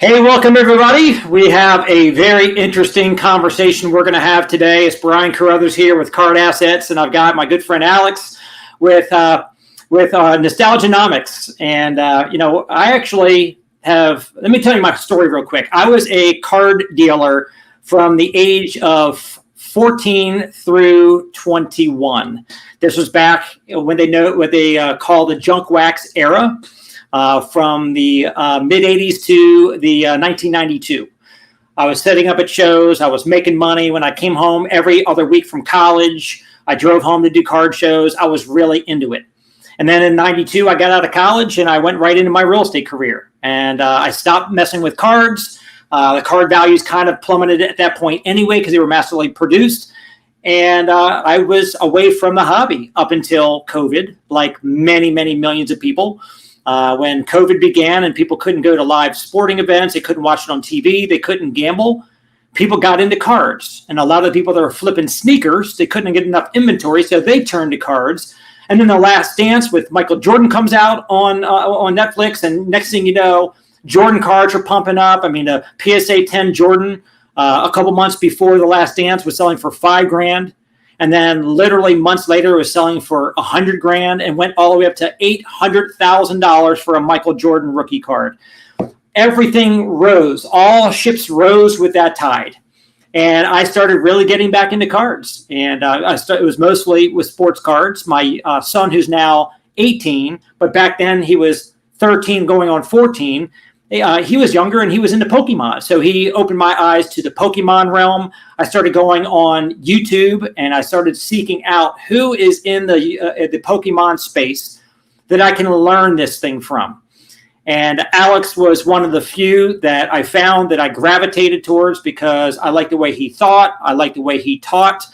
Hey, welcome everybody. We have a very interesting conversation we're going to have today. It's Brian Carruthers here with Card Assets, and I've got my good friend Alex with Nostalgianomics. And I actually have. Let me tell you my story real quick. I was a card dealer from the age of 14 through 21. This was back when they call the junk wax era. From the mid 80s to the 1992. I was setting up at shows. I was making money. When I came home every other week from college, I drove home to do card shows. I was really into it. And then in 92, I got out of college and I went right into my real estate career. And I stopped messing with cards. The card values kind of plummeted at that point anyway because they were massively produced. And I was away from the hobby up until COVID, like many, many millions of people. When COVID began and people couldn't go to live sporting events, they couldn't watch it on TV, they couldn't gamble, people got into cards. And a lot of the people that were flipping sneakers, they couldn't get enough inventory, so they turned to cards. And then The Last Dance with Michael Jordan comes out on Netflix, and next thing you know, Jordan cards are pumping up. I mean, the PSA 10 Jordan a couple months before The Last Dance was selling for $5,000. And then literally months later, it was selling for $100,000 and went all the way up to $800,000 for a Michael Jordan rookie card. Everything rose. All ships rose with that tide. And I started really getting back into cards. And it was mostly with sports cards. My son, who's now 18, but back then he was 13 going on 14. He was younger and he was into Pokemon. So he opened my eyes to the Pokemon realm. I started going on YouTube and I started seeking out who is in the Pokemon space that I can learn this thing from. And Alex was one of the few that I found that I gravitated towards because I liked the way he thought. I liked the way he taught.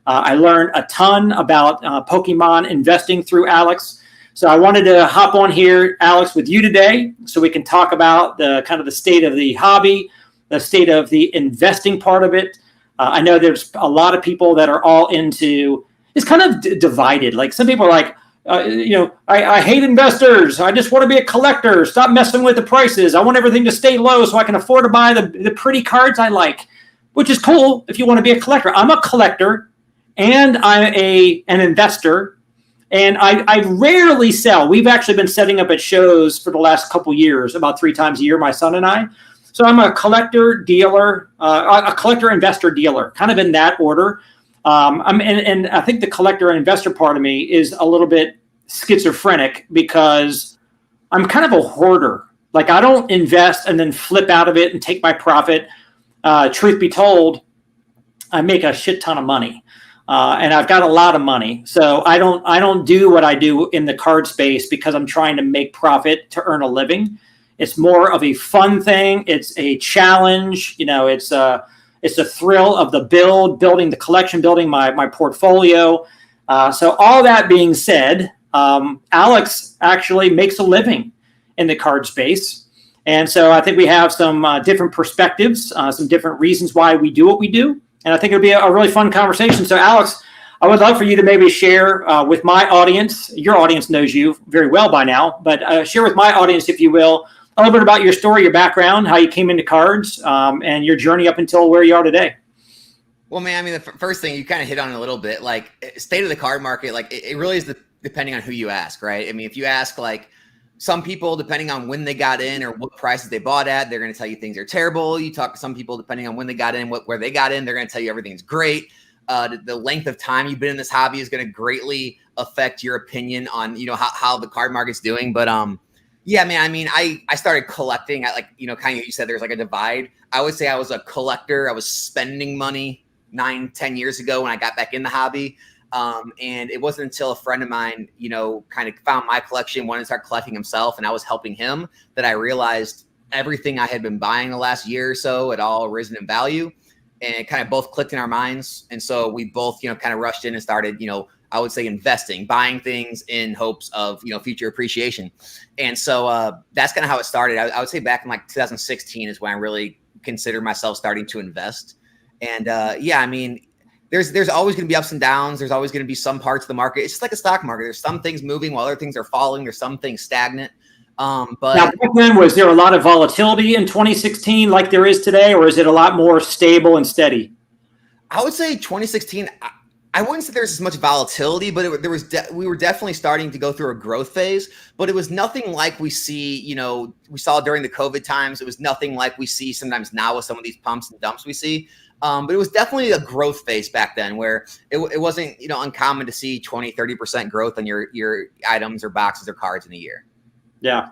I learned a ton about Pokemon investing through Alex. So I wanted to hop on here, Alex, with you today so we can talk about the kind of the state of the hobby, the state of the investing part of it. I know there's a lot of people that are all into, it's kind of divided. Like some people are like, I hate investors. I just want to be a collector. Stop messing with the prices. I want everything to stay low so I can afford to buy the pretty cards I like, which is cool if you want to be a collector. I'm a collector and I'm an investor. And I rarely sell. We've actually been setting up at shows for the last couple years, about 3 times a year, my son and I. So I'm a collector dealer, a collector investor dealer, kind of in that order. And I think the collector and investor part of me is a little bit schizophrenic because I'm kind of a hoarder. Like I don't invest and then flip out of it and take my profit. Truth be told, I make a shit ton of money. And I've got a lot of money. So I don't do what I do in the card space because I'm trying to make profit to earn a living. It's more of a fun thing. It's a challenge. It's a thrill of the building the collection, building my portfolio. So all that being said, Alex actually makes a living in the card space. And so I think we have some different perspectives, some different reasons why we do what we do. And I think it'll be a really fun conversation. So, Alex, I would love for you to maybe share with my audience. Your audience knows you very well by now, but share with my audience, if you will, a little bit about your story, your background, how you came into cards, and your journey up until where you are today. Well, man, I mean, the first thing you kind of hit on a little bit, like state of the card market, like it really is depending on who you ask, right? I mean, if you ask like some people, depending on when they got in or what prices they bought at, they're going to tell you things are terrible. You talk to some people, depending on when they got in, where they got in, they're going to tell you everything's great. The length of time you've been in this hobby is going to greatly affect your opinion on, how the card market's doing. But yeah, man, I mean, I started collecting at kind of, you said there's like a divide. I would say I was a collector. I was spending money 9-10 years ago when I got back in the hobby. And it wasn't until a friend of mine, kind of found my collection, wanted to start collecting himself, and I was helping him, that I realized everything I had been buying the last year or so had all risen in value, and it kind of both clicked in our minds. And so we both, kind of rushed in and started, I would say investing, buying things in hopes of, future appreciation. And so that's kind of how it started. I would say back in like 2016 is when I really considered myself starting to invest. And yeah, I mean, there's always going to be ups and downs. There's always going to be some parts of the market. It's just like a stock market. There's some things moving while other things are falling. There's some things stagnant. But now, back then, was there a lot of volatility in 2016 like there is today, or is it a lot more stable and steady? I would say 2016. I wouldn't say there's as much volatility, but we were definitely starting to go through a growth phase. But it was nothing like we saw during the COVID times. It was nothing like we see sometimes now with some of these pumps and dumps we see. But it was definitely a growth phase back then where it wasn't uncommon to see 20-30% growth on your items or boxes or cards in a year. Yeah.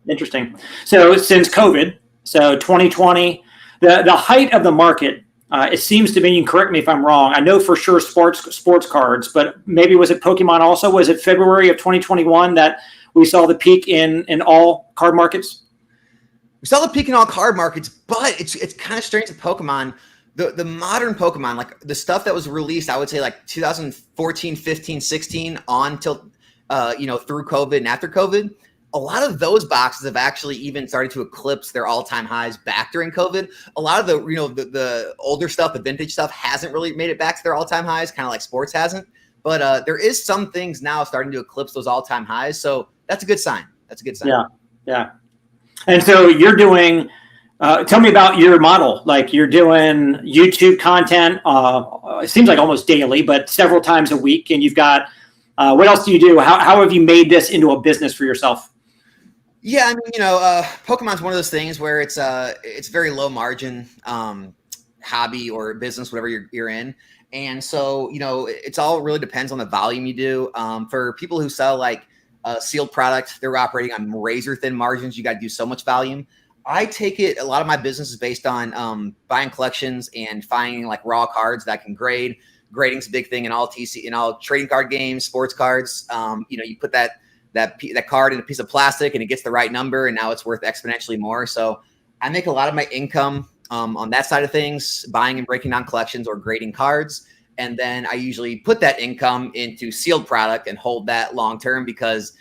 Interesting. So since COVID, so 2020, the height of the market, it seems to me, you can correct me if I'm wrong, I know for sure sports cards, but maybe was it Pokemon also? Was it February of 2021 that we saw the peak in all card markets? We saw the peak in all card markets, but it's kind of strange with Pokemon. The modern Pokemon, like the stuff that was released, I would say like 2014, 15, 16 on till through COVID and after COVID, a lot of those boxes have actually even started to eclipse their all-time highs back during COVID. A lot of the older stuff, the vintage stuff, hasn't really made it back to their all-time highs, kind of like sports hasn't. But there is some things now starting to eclipse those all-time highs, so that's a good sign. Yeah. And so you're doing. Tell me about your model. Like you're doing YouTube content. It seems like almost daily, but several times a week. And you've got. What else do you do? How have you made this into a business for yourself? Yeah, I mean, Pokemon's one of those things where it's very low margin hobby or business, whatever you're in. And so, it's all really depends on the volume you do. For people who sell like sealed product, they're operating on razor thin margins. You got to do so much volume. I take it, a lot of my business is based on buying collections and finding like raw cards that I can grade. Grading's a big thing in all trading card games, sports cards. You put that card in a piece of plastic and it gets the right number, and now it's worth exponentially more. So I make a lot of my income on that side of things, buying and breaking down collections or grading cards. And then I usually put that income into sealed product and hold that long term because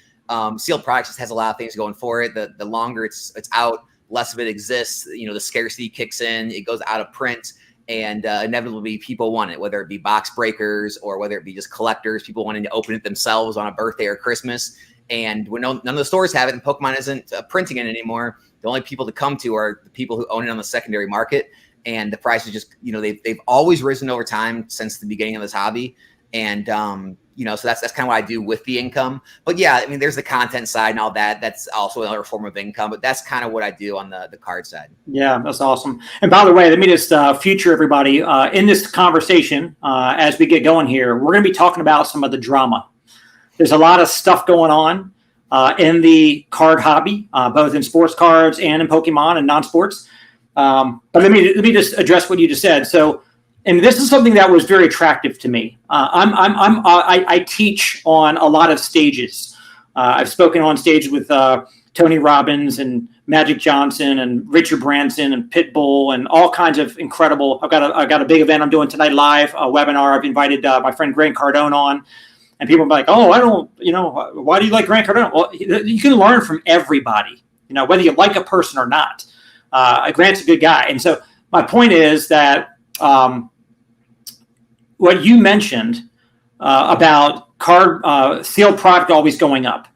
sealed product just has a lot of things going for it. The longer it's out, less of it exists. The scarcity kicks in, it goes out of print. And inevitably people want it, whether it be box breakers or whether it be just collectors, people wanting to open it themselves on a birthday or Christmas. And when none of the stores have it and Pokemon isn't printing it anymore, the only people to come to are the people who own it on the secondary market. And the price is just, they've always risen over time since the beginning of this hobby. And, so that's kind of what I do with the income. But yeah, I mean, there's the content side and all that. That's also another form of income, but that's kind of what I do on the card side. Yeah, that's awesome. And by the way, let me just future everybody in this conversation as we get going here. We're going to be talking about some of the drama. There's a lot of stuff going on in the card hobby, both in sports cards and in Pokemon and non-sports. But let me just address what you just said. So, and this is something that was very attractive to me. I teach on a lot of stages. I've spoken on stage with Tony Robbins and Magic Johnson and Richard Branson and Pitbull and all kinds of incredible. I've got a big event I'm doing tonight live, a webinar. I've invited my friend Grant Cardone on, and people are like, "Oh, I don't, why do you like Grant Cardone?" Well, you can learn from everybody, whether you like a person or not. Grant's a good guy, and so my point is that. What you mentioned about card sealed product always going up.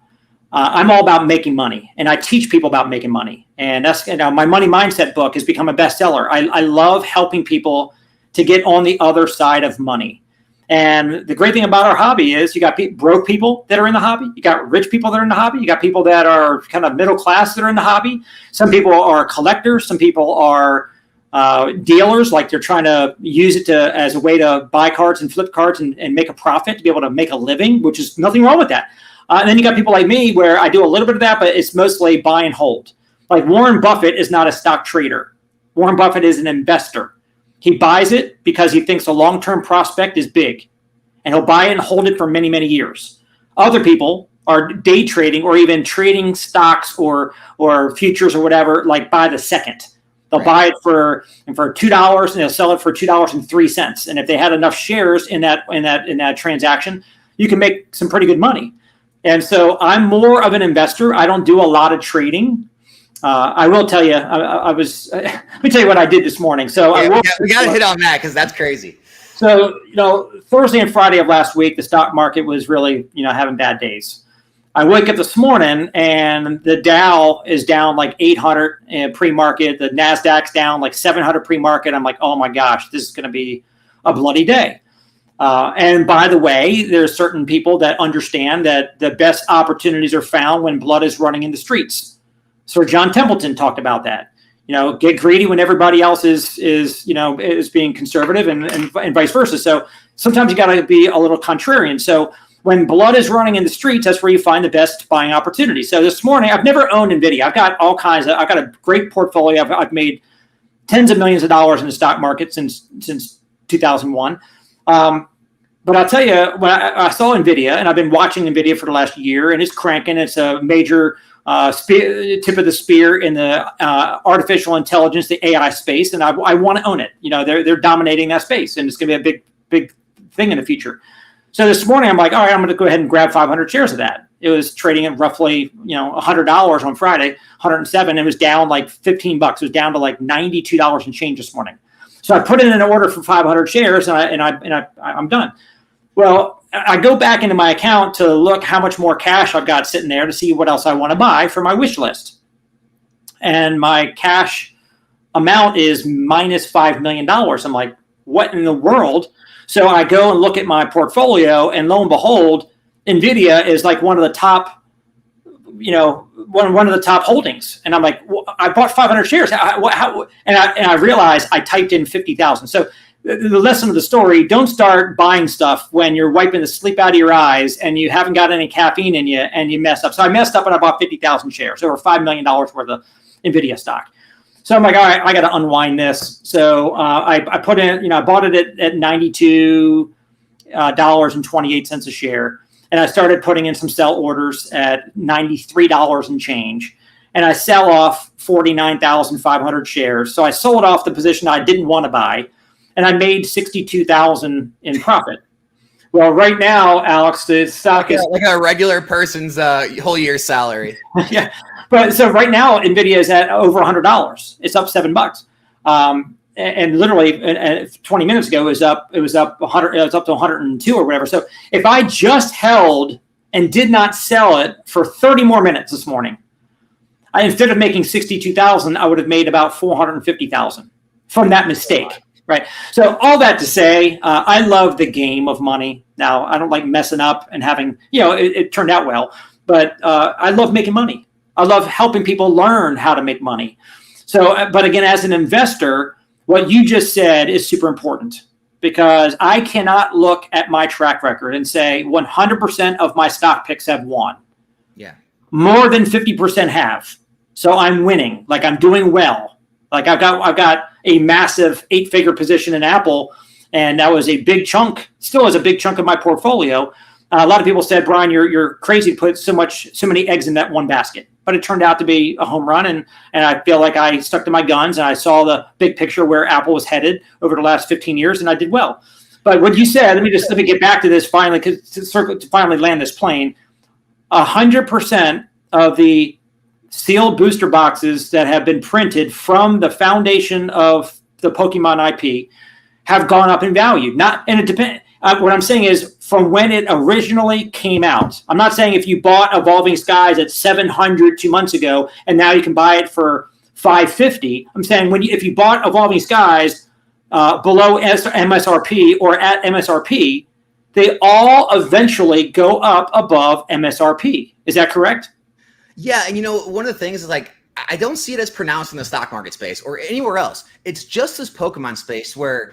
I'm all about making money, and I teach people about making money. And that's my money mindset book has become a bestseller. I love helping people to get on the other side of money. And the great thing about our hobby is you got broke people that are in the hobby. You got rich people that are in the hobby. You got people that are kind of middle class that are in the hobby. Some people are collectors. Some people are dealers, like they're trying to use it as a way to buy cards and flip cards and make a profit to be able to make a living, which is nothing wrong with that. And then you got people like me where I do a little bit of that, but it's mostly buy and hold. Like Warren Buffett is not a stock trader. Warren Buffett is an investor. He buys it because he thinks the long-term prospect is big, and he'll buy it and hold it for many, many years. Other people are day trading or even trading stocks or futures or whatever, like by the second. They'll buy it for $2 and they'll sell it for $2.03. And if they had enough shares in that transaction, you can make some pretty good money. And so I'm more of an investor. I don't do a lot of trading. I will tell you, let me tell you what I did this morning. So we got to hit on that because that's crazy. So, Thursday and Friday of last week, the stock market was really, having bad days. I wake up this morning and the Dow is down like 800 in pre-market. The NASDAQ's down like 700 pre-market. I'm like, oh my gosh, this is going to be a bloody day. And by the way, there's certain people that understand that the best opportunities are found when blood is running in the streets. Sir John Templeton talked about that. Get greedy when everybody else is being conservative and vice versa. So sometimes you got to be a little contrarian. So when blood is running in the streets, that's where you find the best buying opportunity. So this morning, I've never owned NVIDIA. I've got I've got a great portfolio. I've made tens of millions of dollars in the stock market since 2001. But I'll tell you, when I saw NVIDIA, and I've been watching NVIDIA for the last year, and it's cranking. It's a major tip of the spear in the artificial intelligence, the AI space, and I want to own it. They're dominating that space, and it's going to be a big thing in the future. So this morning, I'm like, all right, I'm going to go ahead and grab 500 shares of that. It was trading at roughly, $100 on Friday, 107. It was down like $15. It was down to like $92 and change this morning. So I put in an order for 500 shares, and I'm done. Well, I go back into my account to look how much more cash I've got sitting there to see what else I want to buy for my wish list. And my cash amount is minus $5 million. I'm like, what in the world? So I go and look at my portfolio, and lo and behold, NVIDIA is like one of the top, one of the top holdings. And I'm like, well, I bought 500 shares. And I realized I typed in 50,000. So the lesson of the story: don't start buying stuff when you're wiping the sleep out of your eyes and you haven't got any caffeine in you and you mess up. So I messed up and I bought 50,000 shares, over $5 million worth of NVIDIA stock. So I'm like, all right, I got to unwind this. So I put in, I bought it at $92.28 a share. And I started putting in some sell orders at $93 and change. And I sell off 49,500 shares. So I sold off the position I didn't want to buy. And I made 62,000 in profit. Well, right now, Alex, the stock is like a regular person's whole year's salary. Yeah. But so right now, NVIDIA is at over $100. It's up $7. And literally 20 minutes ago, it was up 100. It was up to 102 or whatever. So if I just held and did not sell it for 30 more minutes this morning, instead of making 62,000, I would have made about 450,000 from that mistake. Right. So all that to say, I love the game of money. Now, I don't like messing up and having, it turned out well, but I love making money. I love helping people learn how to make money. So, but again, as an investor, what you just said is super important, because I cannot look at my track record and say 100% of my stock picks have won. Yeah. More than 50% have. So I'm winning. Like, I'm doing well. Like I've got a massive 8-figure position in Apple, and that was a big chunk, still is a big chunk of my portfolio. A lot of people said, Brian, you're crazy to put so many eggs in that one basket. But it turned out to be a home run, and I feel like I stuck to my guns, and I saw the big picture where Apple was headed over the last 15 years, and I did well. But what you said, let me get back to this finally, to finally land this plane. 100% of the sealed booster boxes that have been printed from the foundation of the Pokemon IP have gone up in value. And it depends. What I'm saying is, from when it originally came out. I'm not saying if you bought Evolving Skies at $700 2 months ago and now you can buy it for $550. I'm saying if you bought Evolving Skies below MSRP or at MSRP, they all eventually go up above MSRP. Is that correct? Yeah, and one of the things is, like, I don't see it as pronounced in the stock market space or anywhere else. It's just this Pokemon space where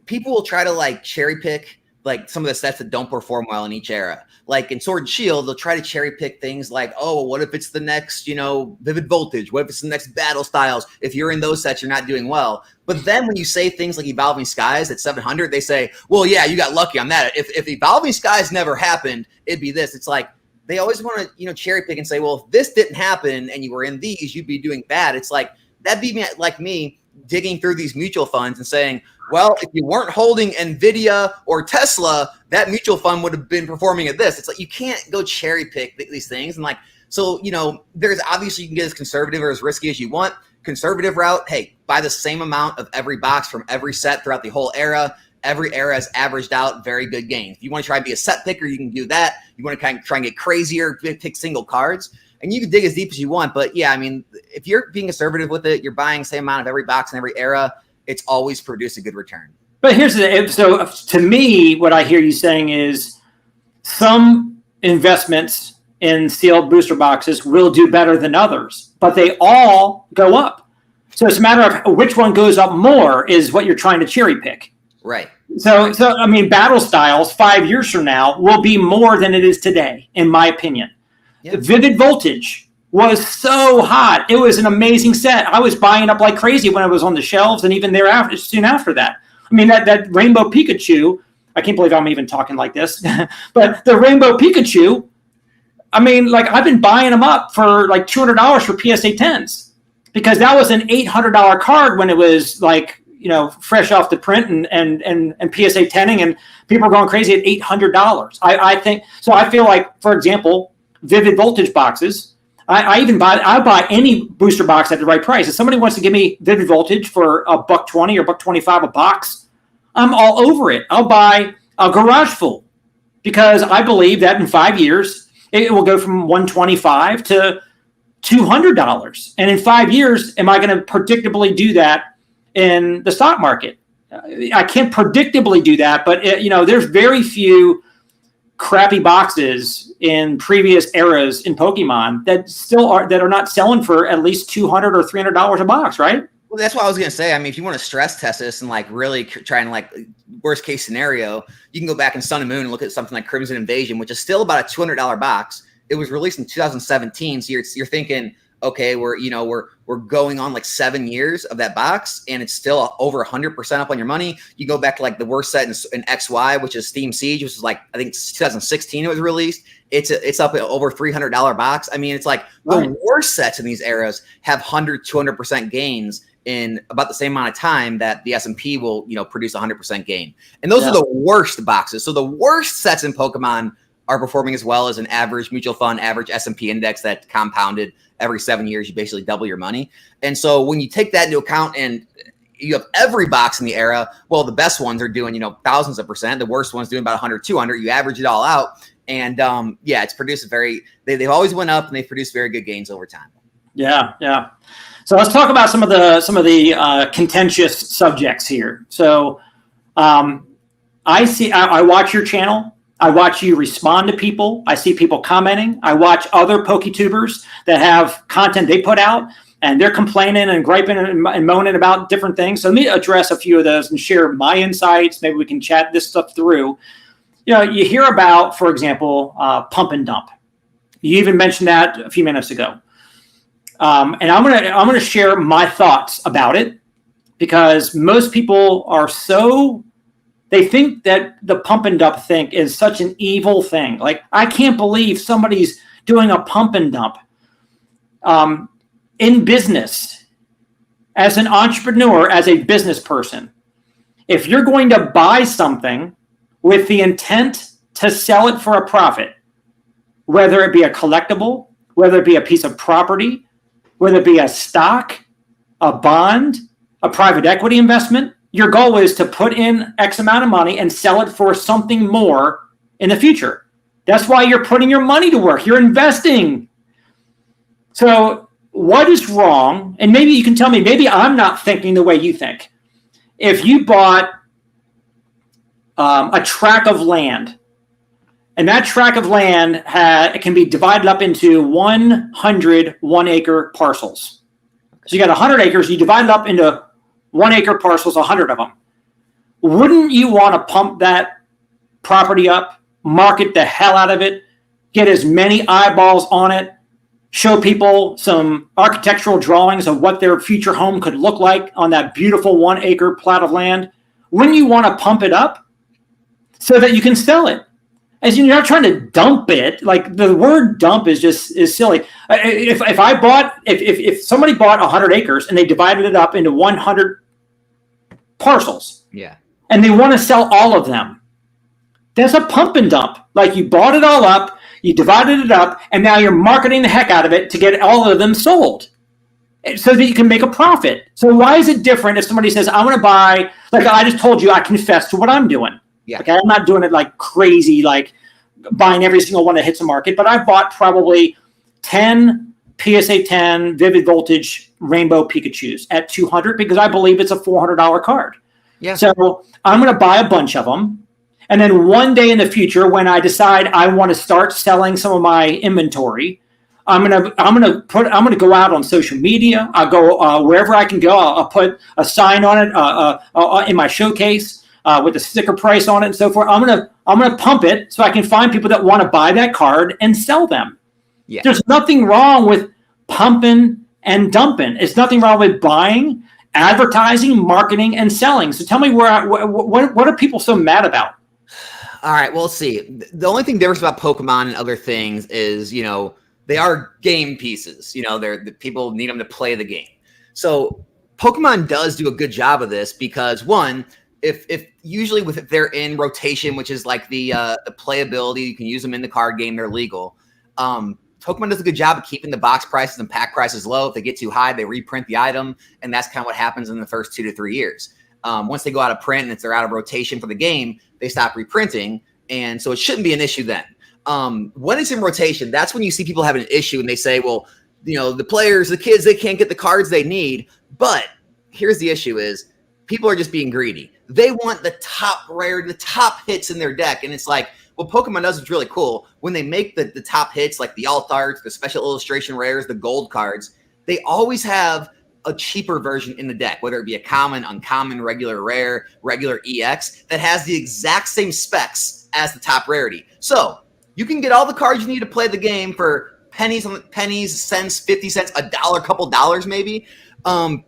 people will try to, like, cherry pick like some of the sets that don't perform well in each era. Like in Sword and Shield, they'll try to cherry pick things like, oh, what if it's the next, Vivid Voltage? What if it's the next Battle Styles? If you're in those sets, you're not doing well. But then when you say things like Evolving Skies at 700, they say, well, yeah, you got lucky on that. If Evolving Skies never happened, it'd be this. It's like they always want to, cherry pick and say, well, if this didn't happen and you were in these, you'd be doing bad. It's like that'd be like me digging through these mutual funds and saying, well, if you weren't holding NVIDIA or Tesla, that mutual fund would have been performing at this. It's like you can't go cherry pick these things. And like, so, there's obviously you can get as conservative or as risky as you want. Conservative route, hey, buy the same amount of every box from every set throughout the whole era. every era has averaged out very good gains. If you want to try and be a set picker, you can do that. You want to kind of try and get crazier, pick single cards, and you can dig as deep as you want. But yeah, I mean, if you're being conservative with it, you're buying the same amount of every box in every era, it's always produced a good return. But so to me, what I hear you saying is some investments in sealed booster boxes will do better than others, but they all go up. So it's a matter of which one goes up more is what you're trying to cherry pick. Right. So I mean, Battle Styles 5 years from now will be more than it is today, in my opinion. Yeah. Vivid Voltage was so hot. It was an amazing set. I was buying up like crazy when it was on the shelves, and even thereafter, soon after that. I mean, that Rainbow Pikachu, I can't believe I'm even talking like this, but the Rainbow Pikachu, I mean, like I've been buying them up for like $200 for PSA 10s because that was an $800 card when it was like, you know, fresh off the print and PSA 10ing, and people are going crazy at $800. I think so. I feel like, for example, Vivid Voltage boxes. I buy any booster box at the right price. If somebody wants to give me Vivid Voltage for $120 or $125 a box, I'm all over it. I'll buy a garage full because I believe that in 5 years it will go from $125 to $200. And in 5 years, am I going to predictably do that in the stock market? I can't predictably do that, but there's very few crappy boxes in previous eras in Pokemon that are not selling for at least $200 or $300 a box, right? Well, that's what I was going to say. I mean, if you want to stress test this and like really try and like worst case scenario, you can go back in Sun and Moon and look at something like Crimson Invasion, which is still about a $200 box. It was released in 2017. So you're thinking, okay, we're going on like 7 years of that box, and it's still over 100% up on your money. You go back to like the worst set in XY, which is Steam Siege, which is like, I think 2016 it was released. It's up at over $300 box. I mean, it's like the worst sets in these eras have 200% gains in about the same amount of time that the S&P will, produce 100% gain. And those are the worst boxes. So the worst sets in Pokemon are performing as well as an average mutual fund, average S&P index that compounded every 7 years. You basically double your money. And so when you take that into account and you have every box in the era, well, the best ones are doing, thousands of percent. The worst ones doing about 100, 200. You average it all out. And it's produced they've always went up, and they've produced very good gains over time. Yeah. Yeah. So let's talk about some of the contentious subjects here. So I watch your channel. I watch you respond to people. I see people commenting. I watch other PokeTubers that have content they put out, and they're complaining and griping and moaning about different things. So let me address a few of those and share my insights. Maybe we can chat this stuff through. You hear about, for example, pump and dump. You even mentioned that a few minutes ago. And I'm gonna share my thoughts about it, because most people they think that the pump and dump thing is such an evil thing. Like, I can't believe somebody's doing a pump and dump. In business, as an entrepreneur, as a business person, if you're going to buy something with the intent to sell it for a profit, whether it be a collectible, whether it be a piece of property, whether it be a stock, a bond, a private equity investment, your goal is to put in X amount of money and sell it for something more in the future. That's why you're putting your money to work. You're investing. So what is wrong? And maybe you can tell me, maybe I'm not thinking the way you think. If you bought a tract of land, and that tract of land it can be divided up into 100 1-acre parcels. So you got 100 acres, you divide it up into 1-acre parcels, 100 of them. Wouldn't you want to pump that property up, market the hell out of it, get as many eyeballs on it, show people some architectural drawings of what their future home could look like on that beautiful 1-acre plot of land? Wouldn't you want to pump it up so that you can sell it? As you're not trying to dump it. Like, the word dump is silly. If somebody bought 100 acres and they divided it up into 100 parcels, and they want to sell all of them, that's a pump and dump. Like, you bought it all up, you divided it up, and now you're marketing the heck out of it to get all of them sold. so that you can make a profit. So why is it different if somebody says, I want to buy, like I just told you, I confess to what I'm doing. Yeah. Okay, I'm not doing it like crazy, like buying every single one that hits the market, but I've bought probably 10 PSA 10 Vivid Voltage Rainbow Pikachus at 200 because I believe it's a $400 card. Yeah. So I'm going to buy a bunch of them. And then one day in the future, when I decide I want to start selling some of my inventory, I'm gonna go out on social media. I'll go wherever I can go. I'll put a sign on it in my showcase with a sticker price on it and so forth. I'm gonna pump it so I can find people that want to buy that card and sell them. Yeah. There's nothing wrong with pumping and dumping. It's nothing wrong with buying, advertising, marketing, and selling. So tell me what are people so mad about? All right, well, let's see. The only thing different about Pokemon and other things is, they are game pieces. The people need them to play the game. So Pokemon does do a good job of this because one, if usually if they're in rotation, which is like the playability, you can use them in the card game, they're legal. Pokemon does a good job of keeping the box prices and pack prices low. If they get too high, they reprint the item, and that's kind of what happens in the first 2 to 3 years. Once they go out of print and they're out of rotation for the game, they stop reprinting, and so it shouldn't be an issue then. When it's in rotation, that's when you see people having an issue and they say, well, the players, the kids, they can't get the cards they need. But here's the issue is people are just being greedy. They want the top rare, the top hits in their deck. And it's like, well, Pokemon does is really cool. When they make the top hits, like the alt arts, the special illustration rares, the gold cards, they always have a cheaper version in the deck, whether it be a common, uncommon, regular rare, regular EX, that has the exact same specs as the top rarity. So you can get all the cards you need to play the game for pennies, cents, 50 cents, a dollar, couple dollars maybe.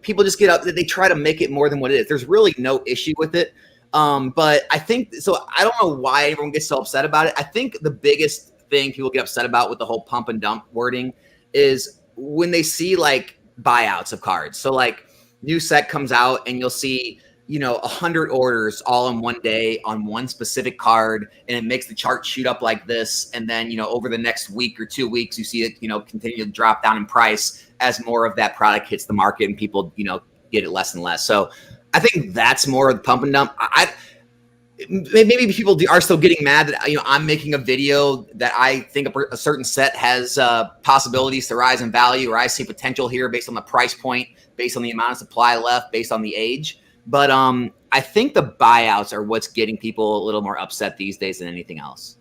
People just get up, they try to make it more than what it is. There's really no issue with it. But I think, so I don't know why everyone gets so upset about it. I think the biggest thing people get upset about with the whole pump and dump wording is when they see like buyouts of cards. So like new set comes out and you'll see 100 orders all in one day on one specific card, and it makes the chart shoot up like this. And then, over the next week or 2 weeks, you see it, continue to drop down in price as more of that product hits the market and people, get it less and less. So I think that's more of the pump and dump. Maybe people are still getting mad that, I'm making a video that I think a certain set has possibilities to rise in value, or I see potential here based on the price point, based on the amount of supply left, based on the age. But I think the buyouts are what's getting people a little more upset these days than anything else.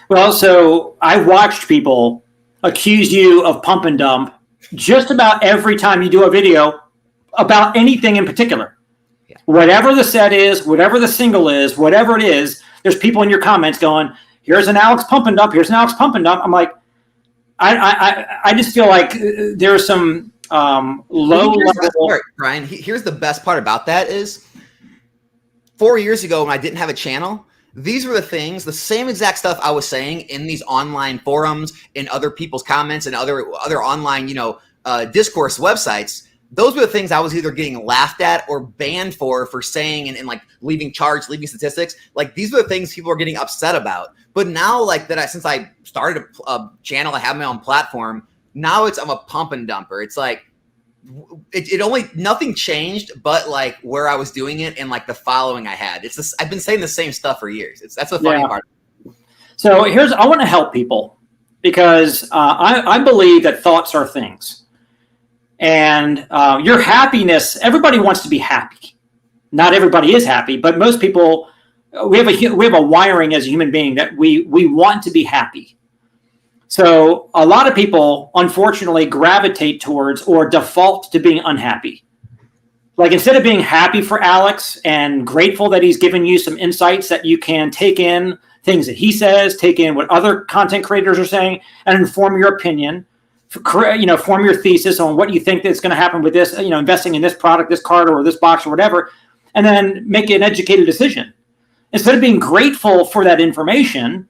Well, so I watched people accuse you of pump and dump just about every time you do a video about anything in particular. Yeah. Whatever the set is, whatever the single is, whatever it is, there's people in your comments going, here's an Alex pump and dump, here's an Alex pump and dump. I'm like, I just feel like there's some low level. Brian, here's the best part about that is 4 years ago when I didn't have a channel, these were the things, the same exact stuff I was saying in these online forums, in other people's comments, and other online, discourse websites. Those were the things I was either getting laughed at or banned for saying and like leaving charts, leaving statistics. Like these are the things people are getting upset about. But now, like since I started a channel, I have my own platform. Now I'm a pump and dumper. It's like it only nothing changed, but like where I was doing it and like the following I had. It's this. I've been saying the same stuff for years. That's the funny part. So I want to help people because I believe that thoughts are things. And your happiness, everybody wants to be happy. Not everybody is happy, but most people, we have a wiring as a human being that we want to be happy. So a lot of people, unfortunately, gravitate towards or default to being unhappy. Like instead of being happy for Alex and grateful that he's given you some insights that you can take in things that he says, take in what other content creators are saying, and inform your opinion. Form your thesis on what you think that's going to happen with this, investing in this product, this card, or this box, or whatever, and then make an educated decision. Instead of being grateful for that information,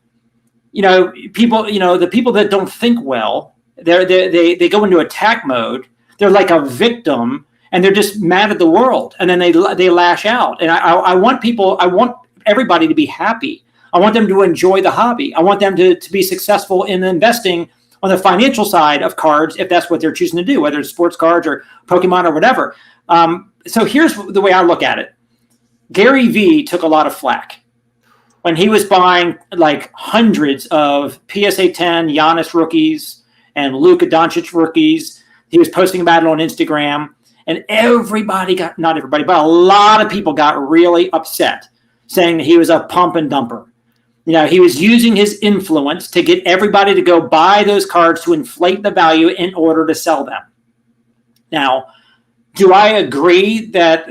people, the people that don't think well, they go into attack mode. They're like a victim, and they're just mad at the world, and then they lash out. And I want everybody to be happy. I want them to enjoy the hobby. I want them to be successful in investing on the financial side of cards if that's what they're choosing to do, whether it's sports cards or Pokemon or whatever. So here's the way I look at it. Gary Vee took a lot of flack when he was buying like hundreds of PSA 10 Giannis rookies and Luka Doncic rookies. He was posting about it on Instagram, and not everybody, but a lot of people got really upset, saying that he was a pump and dumper. He was using his influence to get everybody to go buy those cards to inflate the value in order to sell them. Now, do I agree that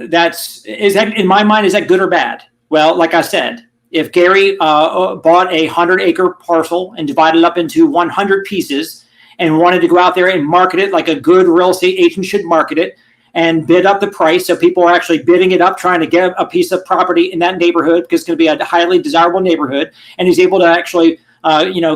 in my mind, is that good or bad? Well, like I said, if Gary bought a 100-acre parcel and divided it up into 100 pieces and wanted to go out there and market it like a good real estate agent should market it and bid up the price, so people are actually bidding it up, trying to get a piece of property in that neighborhood because it's going to be a highly desirable neighborhood, and he's able to actually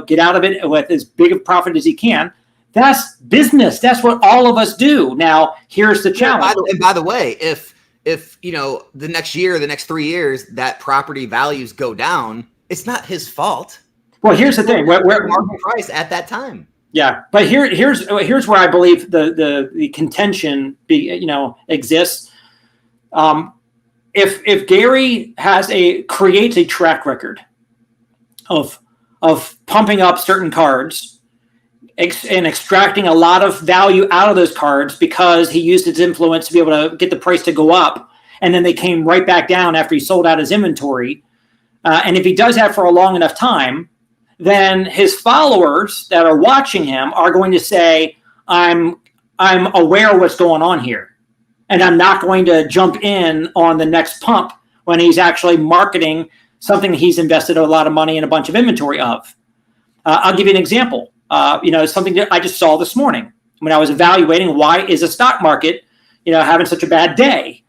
get out of it with as big a profit as he can. That's business. That's what all of us do. Now, here's the challenge. And by the way, if the next year, the next 3 years, that property values go down, it's not his fault. Well, here's the thing. Where market price at that time. Yeah, but here's where I believe the contention exists. If Gary creates a track record of pumping up certain cards and extracting a lot of value out of those cards because he used his influence to be able to get the price to go up, and then they came right back down after he sold out his inventory, and if he does that for a long enough time, then his followers that are watching him are going to say, I'm aware of what's going on here, and I'm not going to jump in on the next pump when he's actually marketing something he's invested a lot of money in a bunch of inventory of. I'll give you an example. Something that I just saw this morning when I was evaluating why is the stock market, having such a bad day.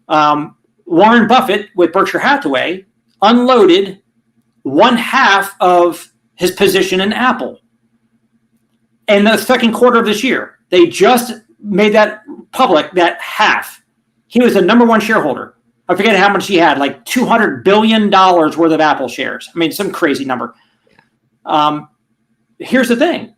Warren Buffett with Berkshire Hathaway unloaded 1/2 of his position in Apple in the second quarter of this year. They just made that public, that half. He was the number one shareholder. I forget how much he had, like $200 billion worth of Apple shares. I mean, some crazy number. Here's the thing.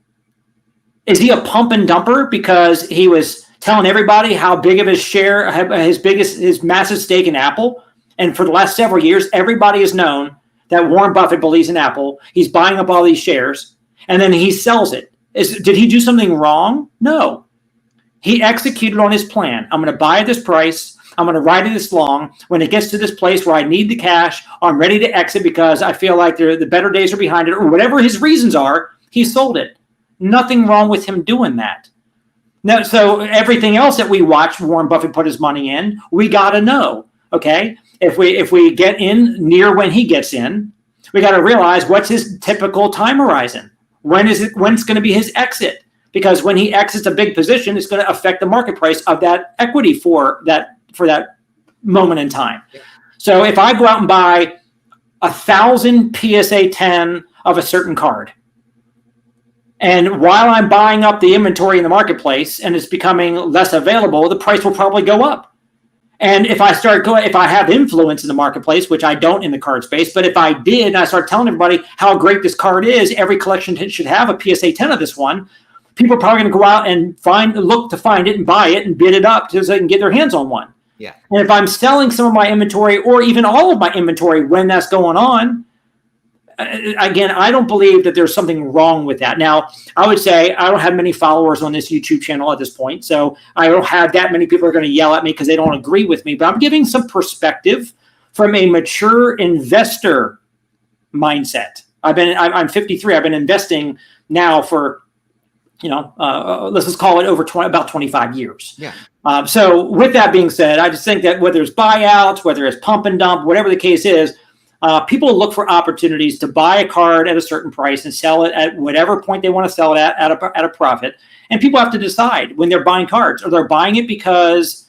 Is he a pump and dumper because he was telling everybody how big of his share, his massive stake in Apple? And for the last several years, everybody has known that Warren Buffett believes in Apple. He's buying up all these shares, and then he sells it. Did he do something wrong? No. He executed on his plan. I'm going to buy at this price. I'm going to ride it this long. When it gets to this place where I need the cash, I'm ready to exit because I feel like the better days are behind it, or whatever his reasons are, he sold it. Nothing wrong with him doing that. Now, so everything else that we watch Warren Buffett put his money in, we got to know, okay? If we get in near when he gets in, we got to realize what's his typical time horizon. When's going to be his exit? Because when he exits a big position, it's going to affect the market price of that equity for that moment in time. Yeah. So if I go out and buy 1,000 PSA 10 of a certain card, and while I'm buying up the inventory in the marketplace and it's becoming less available, the price will probably go up. And if I have influence in the marketplace, which I don't in the card space, but if I did, and I start telling everybody how great this card is, every collection should have a PSA 10 of this one, people are probably going to go out and look to find it and buy it and bid it up so they can get their hands on one. Yeah. And if I'm selling some of my inventory or even all of my inventory when that's going on, again, I don't believe that there's something wrong with that. Now, I would say I don't have many followers on this YouTube channel at this point, so I don't have that many people who are going to yell at me because they don't agree with me. But I'm giving some perspective from a mature investor mindset. I'm 53. I've been investing now for, let's just call it about 25 years. Yeah. So with that being said, I just think that whether it's buyouts, whether it's pump and dump, whatever the case is, people look for opportunities to buy a card at a certain price and sell it at whatever point they want to sell it at a profit. And people have to decide when they're buying cards. Or they're buying it because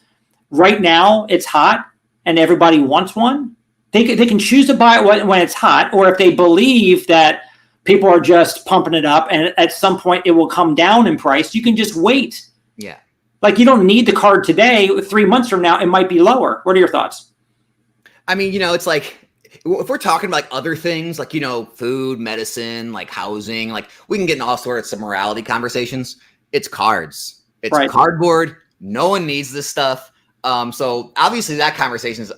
right now it's hot and everybody wants one. They can choose to buy it when it's hot, or if they believe that people are just pumping it up and at some point it will come down in price, you can just wait. Yeah. Like you don't need the card today. 3 months from now, it might be lower. What are your thoughts? I mean, it's like if we're talking about like other things, like, food, medicine, like housing, like we can get in all sorts of morality conversations. It's cards. It's Right. cardboard. No one needs this stuff. So obviously that conversation is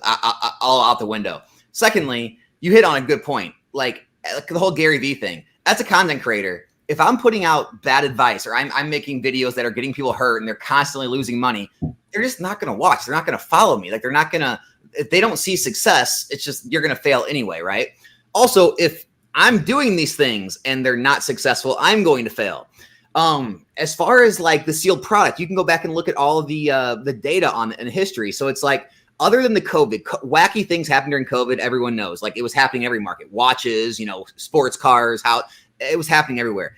all out the window. Secondly, you hit on a good point. Like the whole Gary Vee thing. As a content creator, if I'm putting out bad advice or I'm making videos that are getting people hurt and they're constantly losing money, they're just not going to watch. They're not going to follow me. Like they're not going to, if they don't see success, it's just, you're going to fail anyway. Right. Also, if I'm doing these things and they're not successful, I'm going to fail. As far as like the sealed product, you can go back and look at all of the data on in history. So it's like, other than the COVID, wacky things happened during COVID. Everyone knows, like it was happening every market, watches, sports cars, how it was happening everywhere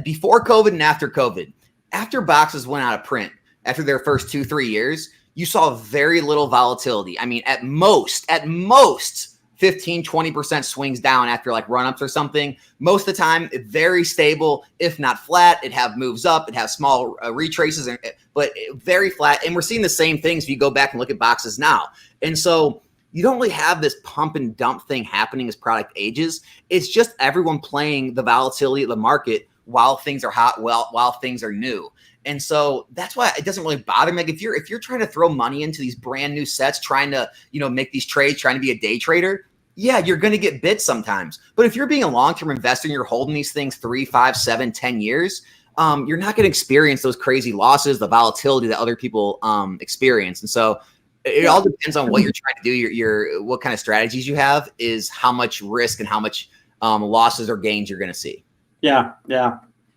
before COVID and after COVID. After boxes went out of print, after their first 2-3 years, you saw very little volatility. I mean, at most 15-20% swings down after like run-ups or something. Most of the time, very stable, if not flat. It have moves up, it has small retraces, but very flat. And we're seeing the same things if you go back and look at boxes now. And so you don't really have this pump and dump thing happening as product ages. It's just everyone playing the volatility of the market while things are hot, while things are new. And so that's why it doesn't really bother me. Like if you're trying to throw money into these brand new sets, trying to, make these trades, trying to be a day trader, yeah, you're going to get bit sometimes. But if you're being a long-term investor and you're holding these things 3, 5, 7, 10 years, you're not going to experience those crazy losses, the volatility that other people experience. And so it all depends on what you're trying to do. Your what kind of strategies you have is how much risk and how much losses or gains you're going to see. Yeah.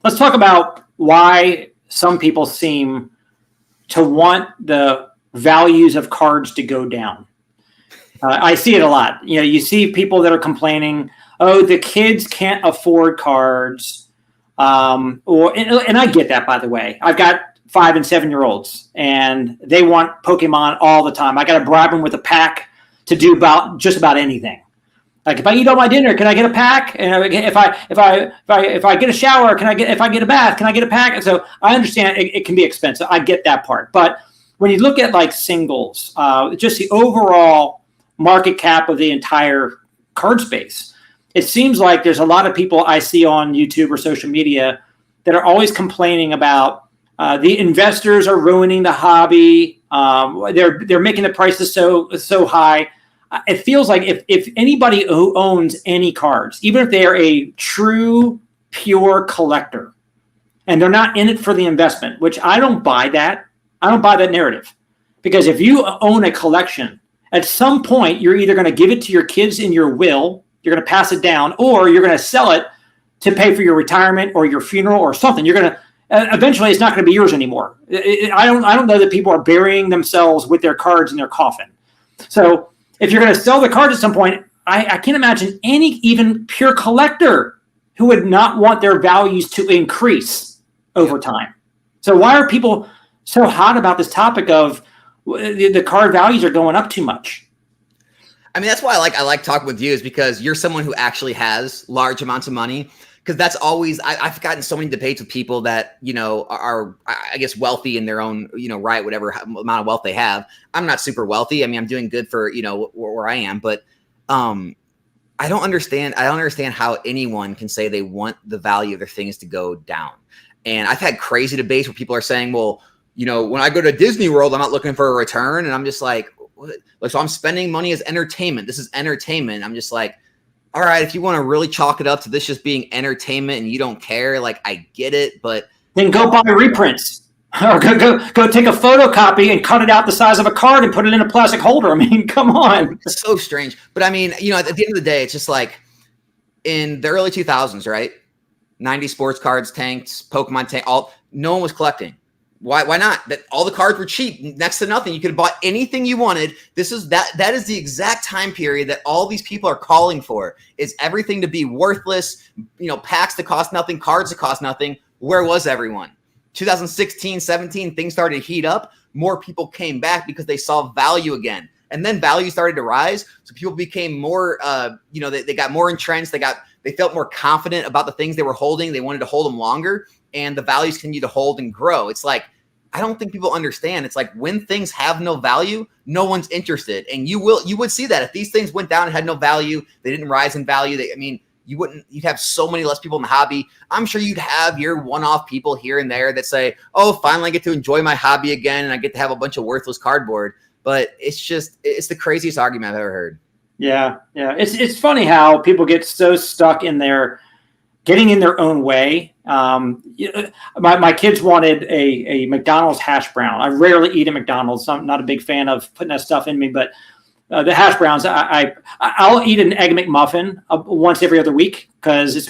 Let's talk about why some people seem to want the values of cards to go down. I see it a lot. You see people that are complaining, oh, the kids can't afford cards. And I get that, by the way. I've got 5 and 7-year-olds and they want Pokemon all the time. I got to bribe them with a pack to do just about anything. Like if I eat all my dinner, can I get a pack? And if I get a shower, if I get a bath, can I get a pack? And so I understand it can be expensive. I get that part. But when you look at like singles, just the overall market cap of the entire card space, it seems like there's a lot of people I see on YouTube or social media that are always complaining about the investors are ruining the hobby. They're making the prices so high. It feels like if anybody who owns any cards, even if they are a true, pure collector, and they're not in it for the investment, which I don't buy that. I don't buy that narrative. Because if you own a collection, at some point, you're either going to give it to your kids in your will, you're going to pass it down, or you're going to sell it to pay for your retirement or your funeral or something. You're going to eventually, it's not going to be yours anymore. I don't know that people are burying themselves with their cards in their coffin. So if you're going to sell the cards at some point, I can't imagine any even pure collector who would not want their values to increase over time. So why are people so hot about this topic of the card values are going up too much? I mean, that's why I like talking with you, is because you're someone who actually has large amounts of money. Because that's always, I've gotten so many debates with people that, are, I guess, wealthy in their own, right, whatever amount of wealth they have. I'm not super wealthy. I mean, I'm doing good for, where I am. But I don't understand how anyone can say they want the value of their things to go down. And I've had crazy debates where people are saying, well, when I go to Disney World, I'm not looking for a return. And I'm just like, so I'm spending money as entertainment. This is entertainment. I'm just like, all right, if you want to really chalk it up to this just being entertainment and you don't care, like I get it, but then go buy reprints or go take a photocopy and cut it out the size of a card and put it in a plastic holder. I mean, come on. It's so strange. But I mean, at the end of the day, it's just like in the early 2000s, right? 90 sports cards tanked, Pokemon tanked, no one was collecting. Why not? That all the cards were cheap, next to nothing. You could have bought anything you wanted. That is the exact time period that all these people are calling for, is everything to be worthless, packs to cost nothing, cards to cost nothing. Where was everyone? 2016, 17, things started to heat up. More people came back because they saw value again. And then value started to rise. So people became more, they got more entrenched. They felt more confident about the things they were holding. They wanted to hold them longer, and the values continue to hold and grow. It's like, I don't think people understand. It's like when things have no value, no one's interested. And you would see that if these things went down and had no value, they didn't rise in value. You'd have so many less people in the hobby. I'm sure you'd have your one-off people here and there that say, oh, finally I get to enjoy my hobby again. And I get to have a bunch of worthless cardboard. But it's the craziest argument I've ever heard. Yeah. Yeah. It's funny how people get so stuck in getting in their own way. My kids wanted a McDonald's hash brown. I rarely eat at McDonald's. I'm not a big fan of putting that stuff in me, but the hash browns, I'll eat an Egg McMuffin once every other week because it's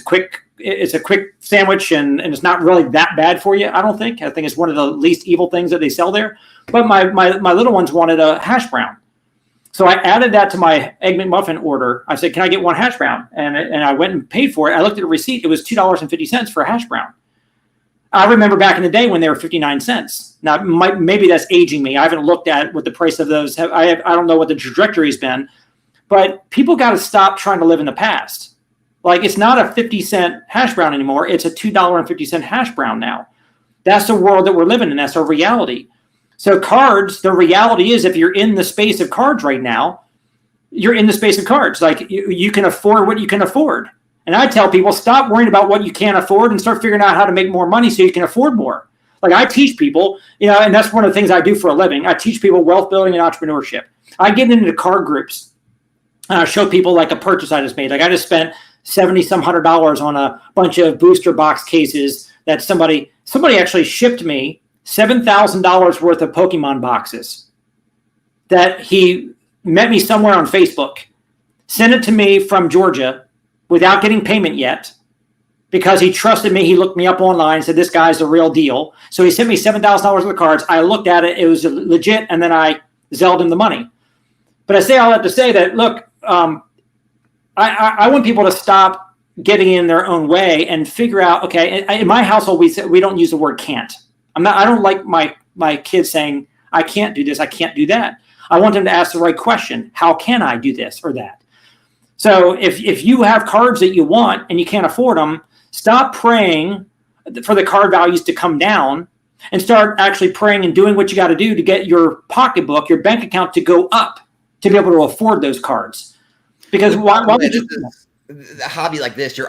a quick sandwich and it's not really that bad for you. I think it's one of the least evil things that they sell there. But my little ones wanted a hash brown. So I added that to my Egg McMuffin order. I said, can I get one hash brown? And I went and paid for it. I looked at the receipt. It was $2.50 for a hash brown. I remember back in the day when they were 59 cents. Now, maybe that's aging me. I haven't looked at what the price of those have. I don't know what the trajectory's been. But people got to stop trying to live in the past. Like, it's not a 50-cent hash brown anymore. It's a $2.50 hash brown now. That's the world that we're living in. That's our reality. So cards, the reality is if you're in the space of cards right now, you're in the space of cards. Like you can afford what you can afford. And I tell people, stop worrying about what you can't afford and start figuring out how to make more money so you can afford more. Like I teach people, and that's one of the things I do for a living. I teach people wealth building and entrepreneurship. I get into card groups. Show people like a purchase I just made. Like I just spent $70-some on a bunch of booster box cases that somebody actually shipped me $7,000 worth of Pokemon boxes that he met me somewhere on Facebook, sent it to me from Georgia without getting payment yet because he trusted me. He looked me up online and said, this guy's the real deal. So he sent me $7,000 worth of cards. I looked at it. It was legit. And then I Zelled him the money. But I say all that to say that, look, I want people to stop getting in their own way and figure out, okay, in my household, we don't use the word can't. I don't like my kids saying, I can't do this, I can't do that. I want them to ask the right question. How can I do this or that? So if you have cards that you want and you can't afford them, stop praying for the card values to come down and start actually praying and doing what you got to do to get your pocketbook, your bank account to go up to be able to afford those cards. Because why would you? A hobby like this, this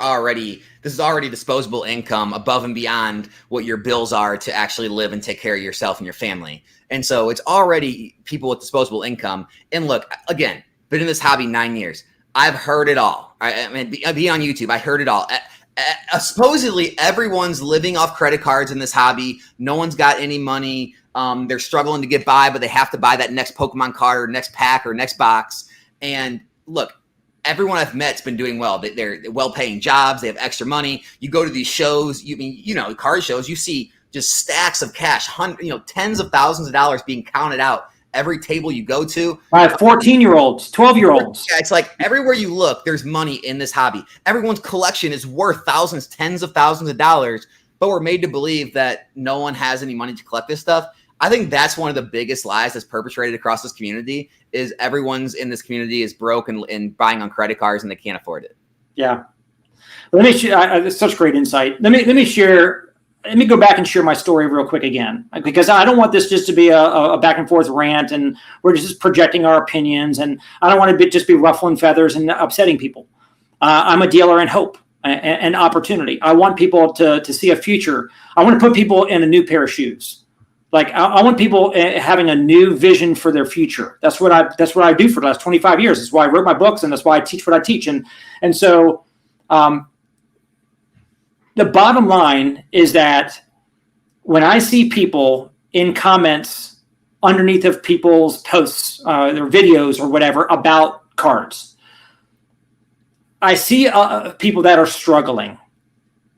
is already disposable income above and beyond what your bills are to actually live and take care of yourself and your family. And so it's already people with disposable income. And look, again, been in this hobby 9 years. I've heard it all. I mean, being on YouTube, I heard it all. Supposedly everyone's living off credit cards in this hobby. No one's got any money. They're struggling to get by, but they have to buy that next Pokemon card or next pack or next box. And look, everyone I've met's been doing well. They're well-paying jobs. They have extra money. You go to these shows, card shows, you see just stacks of cash, tens of thousands of dollars being counted out every table you go to. By 14-year-olds, 12-year-olds. Yeah, it's like everywhere you look, there's money in this hobby. Everyone's collection is worth thousands, tens of thousands of dollars, but we're made to believe that no one has any money to collect this stuff. I think that's one of the biggest lies that's perpetrated across this community is everyone's in this community is broke and buying on credit cards and they can't afford it. Yeah. It's such great insight. Let me go back and share my story real quick again, because I don't want this just to be a back and forth rant and we're just projecting our opinions. And I don't want to just be ruffling feathers and upsetting people. I'm a dealer in hope and opportunity. I want people to see a future. I want to put people in a new pair of shoes. Like I want people having a new vision for their future. That's what I do for the last 25 years. That's why I wrote my books, and that's why I teach what I teach. And so the bottom line is that when I see people in comments underneath of people's posts, their videos or whatever about cards, I see people that are struggling.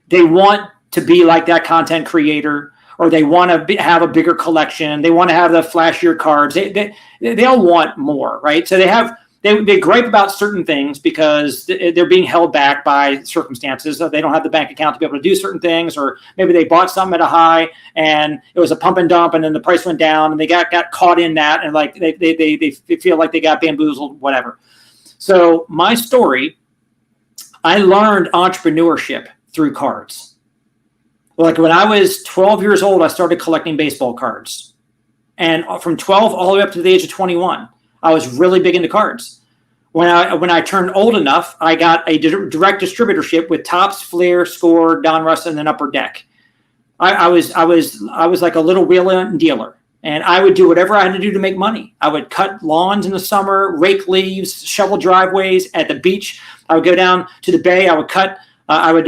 They want to be like that content creator, or they want to have a bigger collection. They want to have the flashier cards. They all want more, right? So they gripe about certain things because they're being held back by circumstances. They don't have the bank account to be able to do certain things, or maybe they bought something at a high and it was a pump and dump, and then the price went down, and they got caught in that, and like they feel like they got bamboozled, whatever. So my story, I learned entrepreneurship through cards. Like when I was 12 years old, I started collecting baseball cards. And from 12 all the way up to the age of 21, I was really big into cards. When I turned old enough, I got a direct distributorship with Topps, Fleer, Score, Donruss, and then Upper Deck. I was like a little wheeler and dealer, and I would do whatever I had to do to make money. I would cut lawns in the summer, rake leaves, shovel driveways at the beach. I would go down to the bay. I would cut. I would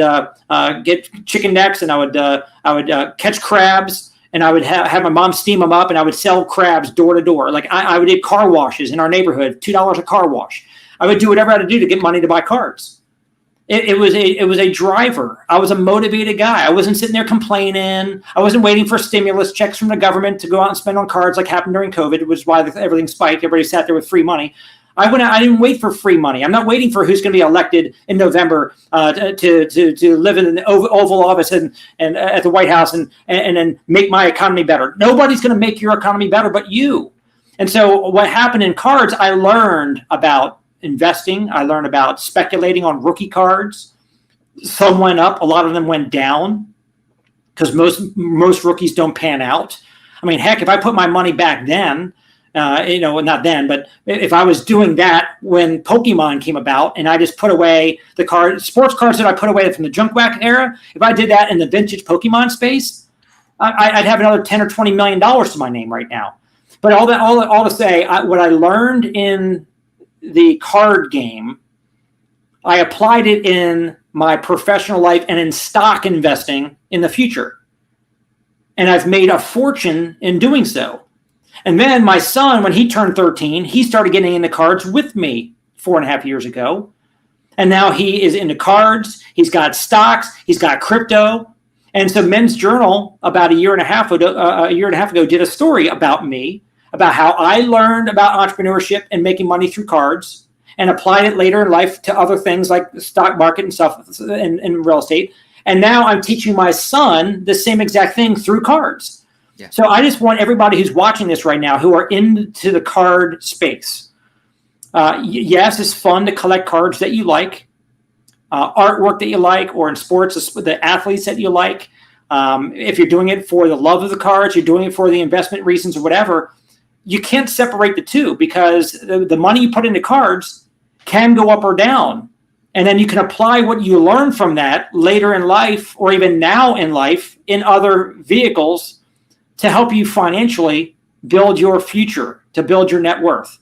get chicken necks, and I would catch crabs, and I would have my mom steam them up, and I would sell crabs door to door. Like I would do car washes in our neighborhood, $2 a car wash. I would do whatever I had to do to get money to buy cards. It was a driver. I was a motivated guy. I wasn't sitting there complaining. I wasn't waiting for stimulus checks from the government to go out and spend on cards like happened during COVID, which is why everything spiked. Everybody sat there with free money. I didn't wait for free money. I'm not waiting for who's going to be elected in November to live in an Oval Office and at the White House and then make my economy better. Nobody's going to make your economy better but you. And so what happened in cards, I learned about investing. I learned about speculating on rookie cards. Some went up, a lot of them went down because most rookies don't pan out. I mean, heck, if I put my money back then, not then, but if I was doing that when Pokemon came about and I just put away the sports cards that I put away from the junk wax era, if I did that in the vintage Pokemon space, I'd have another $10 or $20 million to my name right now. But all to say, what I learned in the card game, I applied it in my professional life and in stock investing in the future. And I've made a fortune in doing so. And then my son, when he turned 13, he started getting into cards with me 4.5 years ago. And now he is into cards. He's got stocks. He's got crypto. And so Men's Journal about a year and a half ago did a story about me, about how I learned about entrepreneurship and making money through cards and applied it later in life to other things like the stock market and stuff and real estate. And now I'm teaching my son the same exact thing through cards. Yeah. So I just want everybody who's watching this right now who are into the card space. Yes, it's fun to collect cards that you like, artwork that you like, or in sports, the athletes that you like. If you're doing it for the love of the cards, you're doing it for the investment reasons or whatever, you can't separate the two because the money you put into cards can go up or down. And then you can apply what you learn from that later in life or even now in life in other vehicles to help you financially build your future, to build your net worth.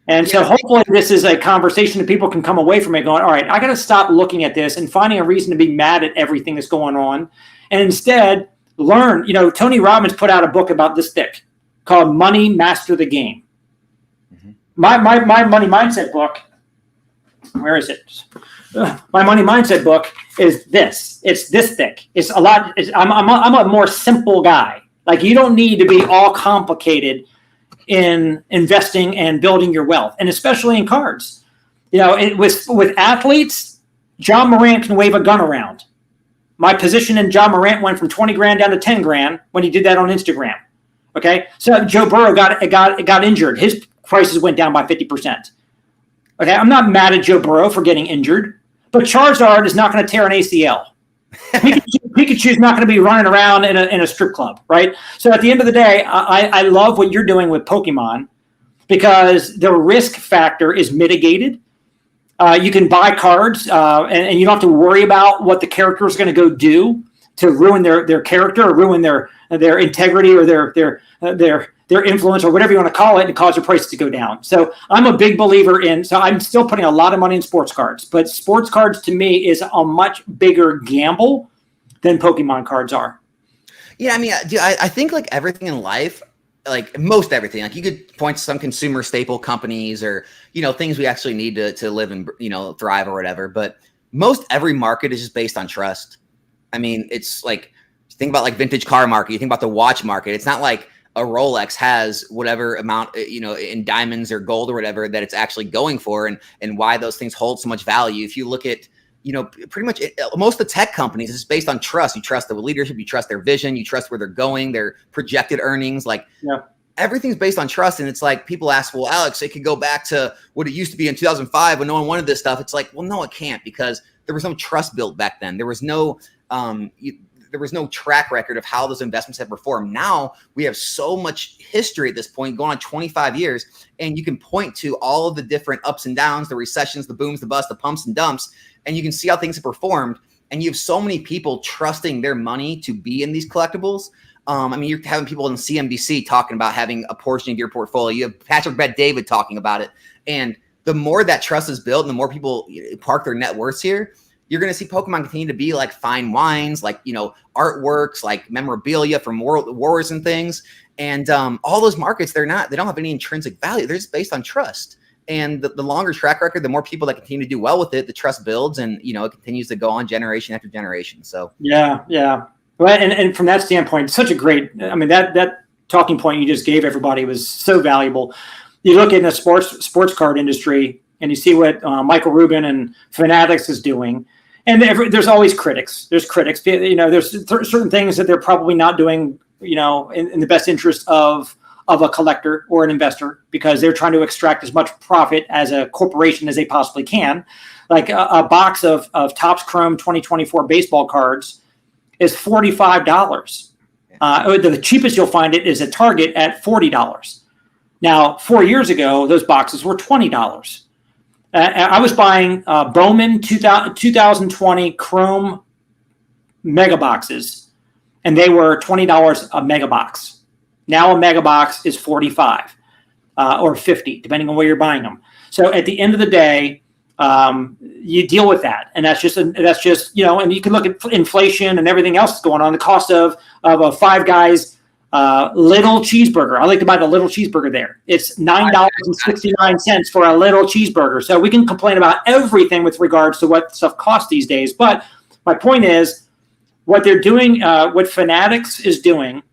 And so hopefully this is a conversation that people can come away from it going, all right, I got to stop looking at this and finding a reason to be mad at everything that's going on. And instead learn, Tony Robbins put out a book about this thick called Money Master the Game. Mm-hmm. My money mindset book, where is it? My money mindset book is this. It's this thick. It's a lot. I'm a more simple guy. Like you don't need to be all complicated in investing and building your wealth, and especially in cards. With athletes, John Morant can wave a gun around. My position in John Morant went from 20 grand down to 10 grand when he did that on Instagram. Okay, so Joe Burrow got injured. His prices went down by 50%. Okay, I'm not mad at Joe Burrow for getting injured, but Charizard is not going to tear an ACL. Pikachu's not going to be running around in a strip club, right? So at the end of the day, I love what you're doing with Pokemon because the risk factor is mitigated. You can buy cards, and you don't have to worry about what the character is going to go do to ruin their character or ruin their integrity or their influence or whatever you want to call it and cause your prices to go down. So I'm a big believer so I'm still putting a lot of money in sports cards, but sports cards to me is a much bigger gamble than Pokemon cards are. Yeah. I mean, I think like everything in life, like most everything, like you could point to some consumer staple companies or, things we actually need to live and, thrive or whatever. But most every market is just based on trust. I mean, it's like, think about like vintage car market. You think about the watch market. It's not like a Rolex has whatever amount, in diamonds or gold or whatever that it's actually going for and why those things hold so much value. If you look at, pretty much most of the tech companies is based on trust. You trust the leadership, you trust their vision, you trust where they're going, their projected earnings, everything's based on trust. And it's like people ask, well, Alex, it could go back to what it used to be in 2005 when no one wanted this stuff. It's like, well, no, it can't because there was no trust built back then. There was no, there was no track record of how those investments have performed. Now we have so much history at this point, going on 25 years, and you can point to all of the different ups and downs, the recessions, the booms, the busts, the pumps and dumps, and you can see how things have performed. And you have so many people trusting their money to be in these collectibles. I mean, you're having people in CNBC talking about having a portion of your portfolio. You have Patrick Bet-David talking about it. And the more that trust is built and the more people park their net worths here, you're going to see Pokemon continue to be like fine wines, like, artworks, like memorabilia from wars and things. And all those markets, they don't have any intrinsic value. They're just based on trust. And the longer track record, the more people that continue to do well with it, the trust builds, and it continues to go on generation after generation. So yeah. Well, and from that standpoint, such a great. I mean, that talking point you just gave everybody was so valuable. You look in the sports card industry, and you see what Michael Rubin and Fanatics is doing, and there's always critics. There's critics. There's certain things that they're probably not doing. In the best interest of a collector or an investor, because they're trying to extract as much profit as a corporation as they possibly can. Like a box of Topps Chrome 2024 baseball cards is $45. The cheapest you'll find it is at Target at $40. Now, 4 years ago, those boxes were $20. I was buying Bowman 2020 Chrome mega boxes, and they were $20 a mega box. Now a mega box is $45 or $50, depending on where you're buying them. So at the end of the day, you deal with that, and that's just and you can look at inflation and everything else that's going on. The cost of a Five Guys little cheeseburger. I like to buy the little cheeseburger there. It's $9.69 for a little cheeseburger. So we can complain about everything with regards to what stuff costs these days. But my point is, what they're doing, what Fanatics is doing,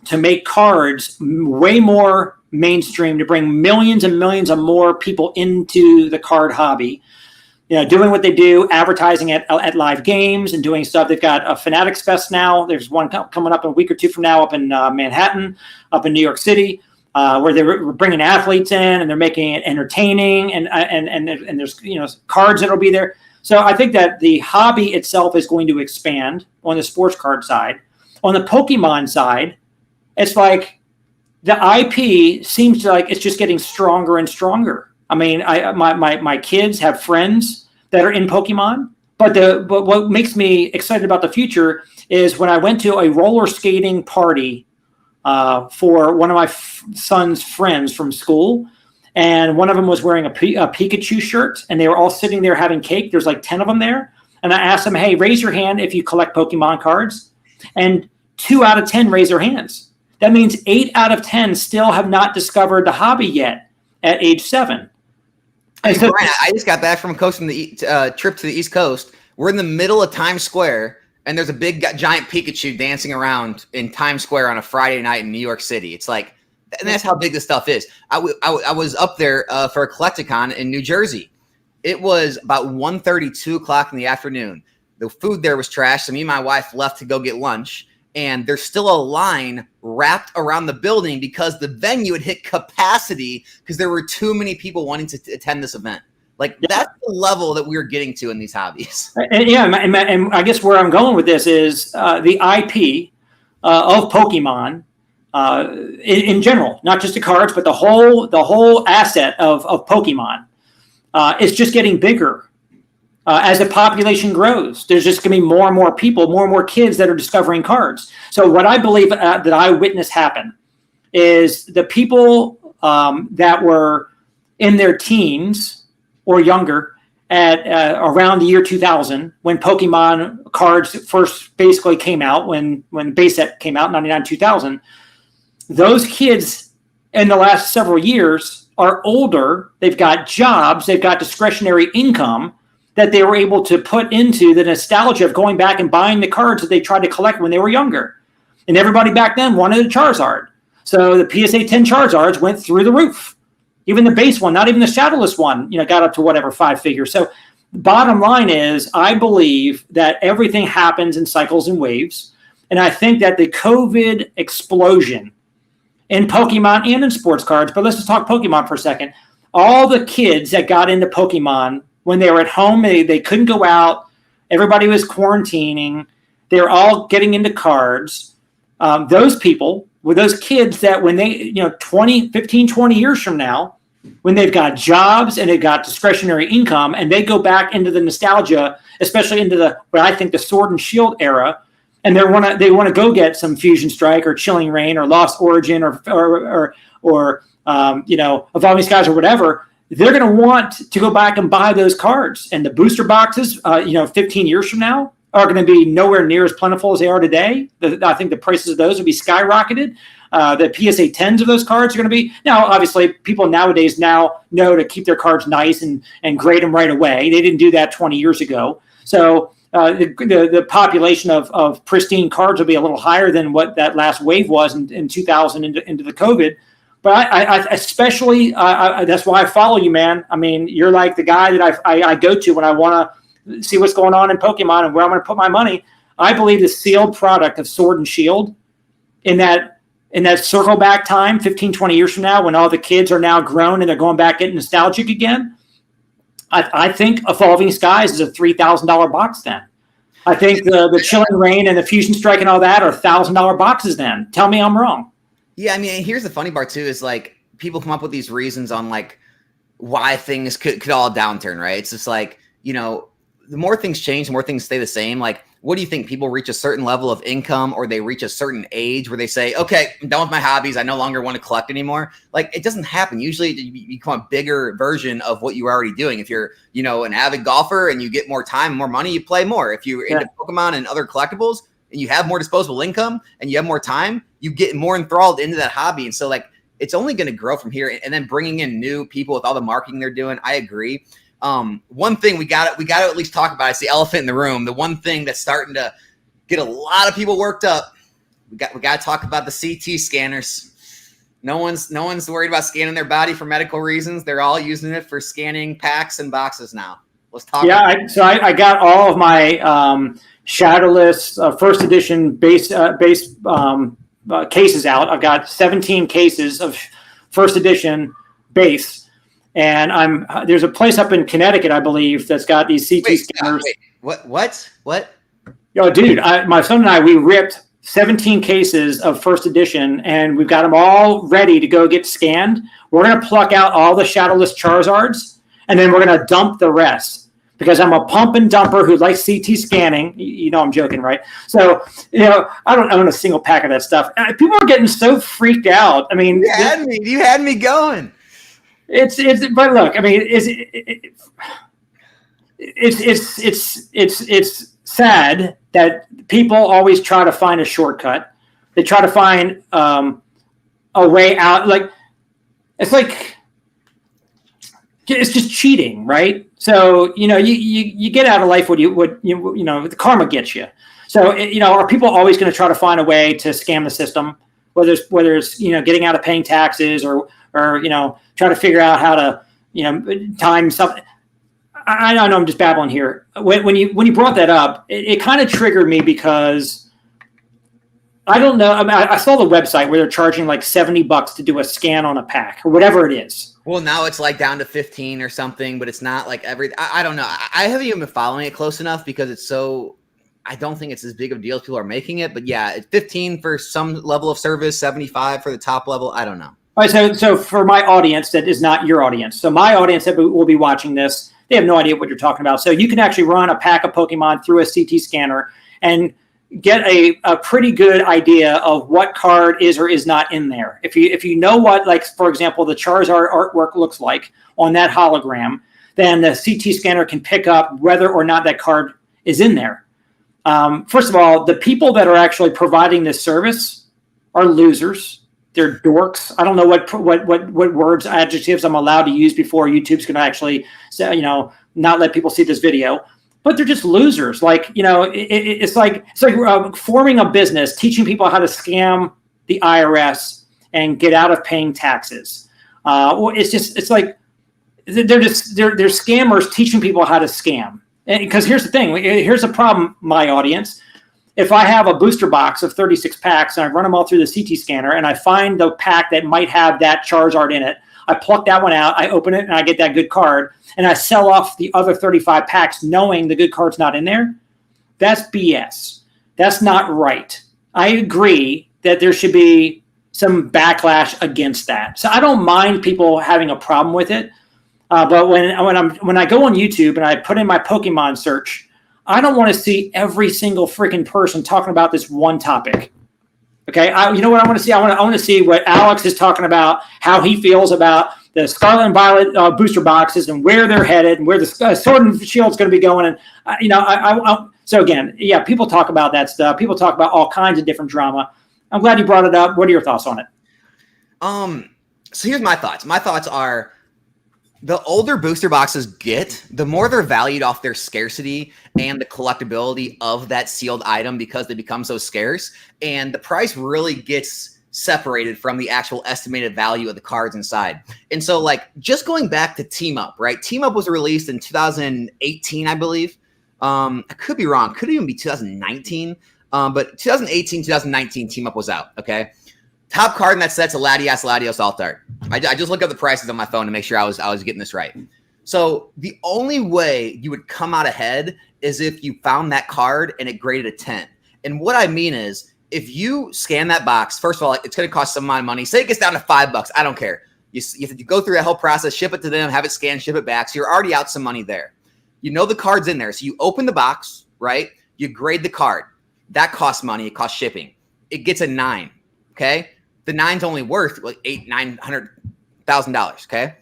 to make cards way more mainstream, to bring millions and millions of more people into the card hobby, doing what they do, advertising at live games and doing stuff. They've got a Fanatics Fest now. There's one coming up a week or two from now up in Manhattan, up in New York City, where they're bringing athletes in and they're making it entertaining, and there's cards that'll be there. So I think that the hobby itself is going to expand on the sports card side. On the Pokemon side, it's like the IP seems like it's just getting stronger and stronger. I mean, my kids have friends that are in Pokemon, but what makes me excited about the future is when I went to a roller skating party for one of my son's friends from school, and one of them was wearing a Pikachu shirt, and they were all sitting there having cake. There's like 10 of them there, and I asked them, "Hey, raise your hand if you collect Pokemon cards," and 2 out of 10 raise their hands. That means 8 out of 10 still have not discovered the hobby yet at age 7. Hey, Brian, I just got back from coasting the trip to the East Coast. We're in the middle of Times Square, and there's a big giant Pikachu dancing around in Times Square on a Friday night in New York City. It's like, and that's how big this stuff is. I was up there for a Collecticon in New Jersey. It was about 1:30, 2 o'clock in the afternoon. The food there was trash, so me and my wife left to go get lunch. And there's still a line wrapped around the building because the venue had hit capacity because there were too many people wanting to attend this event. Like, that's the level that we're getting to in these hobbies. And I guess where I'm going with this is the IP of Pokemon in general, not just the cards, but the whole asset of Pokemon is just getting bigger. As the population grows, there's just going to be more and more people, more and more kids that are discovering cards. So what I believe that I witnessed happen is the people that were in their teens or younger at around the year 2000, when Pokemon cards first basically came out, when base set came out, 99, 2000, those kids in the last several years are older. They've got jobs, they've got discretionary income that they were able to put into the nostalgia of going back and buying the cards that they tried to collect when they were younger. And everybody back then wanted a Charizard. So the PSA 10 Charizards went through the roof. Even the base one, not even the shadowless one, got up to whatever 5 figures. So the bottom line is, I believe that everything happens in cycles and waves. And I think that the COVID explosion in Pokemon and in sports cards, but let's just talk Pokemon for a second. All the kids that got into Pokemon when they were at home, they couldn't go out. Everybody was quarantining. they're all getting into cards. Those people with those kids that when they, 20 years from now, when they've got jobs and they've got discretionary income and they go back into the nostalgia, especially into what I think the Sword and Shield era, and they want to go get some Fusion Strike or Chilling Reign or Lost Origin or Evolving Skies or whatever, they're going to want to go back and buy those cards. And the booster boxes, 15 years from now are going to be nowhere near as plentiful as they are today. I think the prices of those will be skyrocketed. The PSA 10s of those cards are going to be, now obviously people nowadays now know to keep their cards nice and grade them right away. They didn't do that 20 years ago. So the population of pristine cards will be a little higher than what that last wave was in 2000 into the COVID. But I especially, that's why I follow you, man. I mean, you're like the guy that I go to when I want to see what's going on in Pokemon and where I'm going to put my money. I believe the sealed product of Sword and Shield in that circle back time, 15, 20 years from now, when all the kids are now grown and they're going back getting nostalgic again, I think Evolving Skies is a $3,000 box then. I think the Chilling Reign and the Fusion Strike and all that are $1,000 boxes then. Tell me I'm wrong. Yeah, I mean, here's the funny part too is like people come up with these reasons on like why things could all downturn, right? It's just like, the more things change, the more things stay the same. Like, what do you think? People reach a certain level of income or they reach a certain age where they say, okay, I'm done with my hobbies. I no longer want to collect anymore. Like, it doesn't happen. Usually you become a bigger version of what you're already doing. If you're, an avid golfer and you get more time, more money, you play more. If you're into Pokemon and other collectibles and you have more disposable income and you have more time, you get more enthralled into that hobby. And so like, it's only going to grow from here. And then bringing in new people with all the marketing they're doing. I agree. One thing we got to at least talk about, it's the elephant in the room. The one thing that's starting to get a lot of people worked up. We got to talk about the CT scanners. No one's worried about scanning their body for medical reasons. They're all using it for scanning packs and boxes now. Let's talk. Yeah. I got all of my, Shadowless first edition base cases out. I've got 17 cases of first edition base. And there's a place up in Connecticut, I believe, that's got these CT scanners. What? Yo, dude, my son and I, we ripped 17 cases of first edition, and we've got them all ready to go get scanned. We're going to pluck out all the Shadowless Charizards, and then we're going to dump the rest. Because I'm a pump and dumper who likes CT scanning. I'm joking, right? So, I don't own a single pack of that stuff. People are getting so freaked out. I mean, you had me going. But look, I mean, it's sad that people always try to find a shortcut. They try to find a way out. Like, it's just cheating, right? So, you get out of life what the karma gets you. So, are people always going to try to find a way to scam the system? Whether it's getting out of paying taxes or try to figure out how to, time something. I know I'm just babbling here. When you brought that up, it kind of triggered me because I don't know. I mean, I saw the website where they're charging like $70 to do a scan on a pack or whatever it is. Well, now it's like down to 15 or something, but it's not like I don't know. I haven't even been following it close enough because it's so, I don't think it's as big of a deal as people are making it, but yeah, it's 15 for some level of service, 75 for the top level. I don't know. All right. So for my audience, that is not your audience. So my audience that will be watching this, they have no idea what you're talking about. So you can actually run a pack of Pokemon through a CT scanner and get a pretty good idea of what card is or is not in there. If you know what, like, for example, the Charizard artwork looks like on that hologram, then the CT scanner can pick up whether or not that card is in there. First of all, the people that are actually providing this service are losers. They're dorks. I don't know what words, adjectives I'm allowed to use before YouTube's going to actually say, not let people see this video. But they're just losers. Like, it's like forming a business, teaching people how to scam the IRS and get out of paying taxes. It's like they're scammers teaching people how to scam. Because here's the thing. Here's the problem, my audience. If I have a booster box of 36 packs and I run them all through the CT scanner and I find the pack that might have that Charizard in it, I pluck that one out, I open it, and I get that good card, and I sell off the other 35 packs knowing the good card's not in there. That's BS. That's not right. I agree that there should be some backlash against that. So I don't mind people having a problem with it. But when I go on YouTube and I put in my Pokemon search, I don't want to see every single freaking person talking about this one topic. Okay, you know what I want to see? I want to see what Alex is talking about, how he feels about the Scarlet and Violet booster boxes and where they're headed and where the Sword and Shield is going to be going. And so again, yeah, people talk about that stuff. People talk about all kinds of different drama. I'm glad you brought it up. What are your thoughts on it? So here's my thoughts. My thoughts are, the older booster boxes get, the more they're valued off their scarcity and the collectability of that sealed item because they become so scarce. And the price really gets separated from the actual estimated value of the cards inside. And so, like, just going back to Team Up, right? Team Up was released in 2018, I believe. I could be wrong. Could even be 2019. But 2018, 2019, Team Up was out, okay? Top card in that set's a Latios Altart. I just looked up the prices on my phone to make sure I was getting this right. So the only way you would come out ahead is if you found that card and it graded a 10. And what I mean is, if you scan that box, first of all, it's going to cost some amount of money. Say it gets down to $5. I don't care. You have to go through that whole process, ship it to them, have it scanned, ship it back. So you're already out some money there. You know the card's in there. So you open the box, right? You grade the card. That costs money. It costs shipping. It gets a 9, okay? The 9's only worth like $900,000. Okay,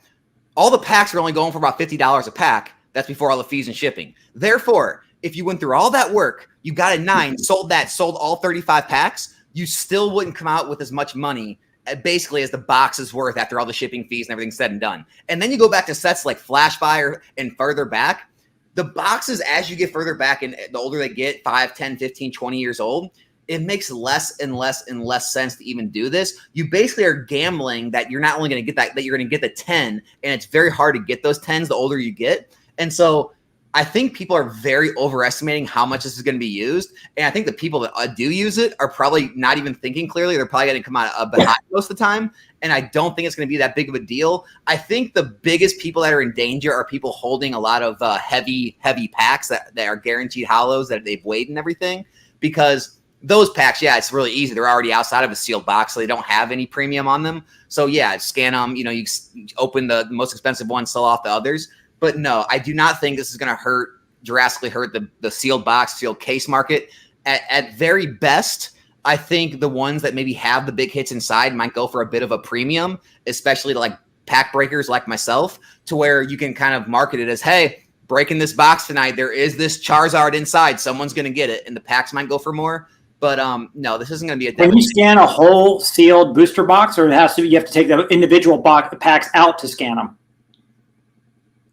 all the packs are only going for about $50 a pack. That's before all the fees and shipping. Therefore, if you went through all that work, you got a 9, sold all 35 packs, you still wouldn't come out with as much money basically as the box is worth after all the shipping fees and everything said and done. And then you go back to sets like Flashfire and further back. The boxes, as you get further back and the older they get, 5, 10, 15, 20 years old, it makes less and less and less sense to even do this. You basically are gambling that you're not only going to get that you're going to get the 10, and it's very hard to get those 10s the older you get. And so I think people are very overestimating how much this is going to be used. And I think the people that do use it are probably not even thinking clearly. They're probably going to come out behind most of the time. And I don't think it's going to be that big of a deal. I think the biggest people that are in danger are people holding a lot of heavy packs that are guaranteed hollows that they've weighed and everything, because those packs, yeah, it's really easy. They're already outside of a sealed box, so they don't have any premium on them. So yeah, scan them. You open the most expensive one, sell off the others. But no, I do not think this is going to drastically hurt the sealed box, sealed case market. At very best, I think the ones that maybe have the big hits inside might go for a bit of a premium, especially to like pack breakers like myself, to where you can kind of market it as, hey, breaking this box tonight, there is this Charizard inside. Someone's going to get it, and the packs might go for more. But no, this isn't going to be a. When you scan a whole sealed booster box, or you have to take the individual packs out to scan them?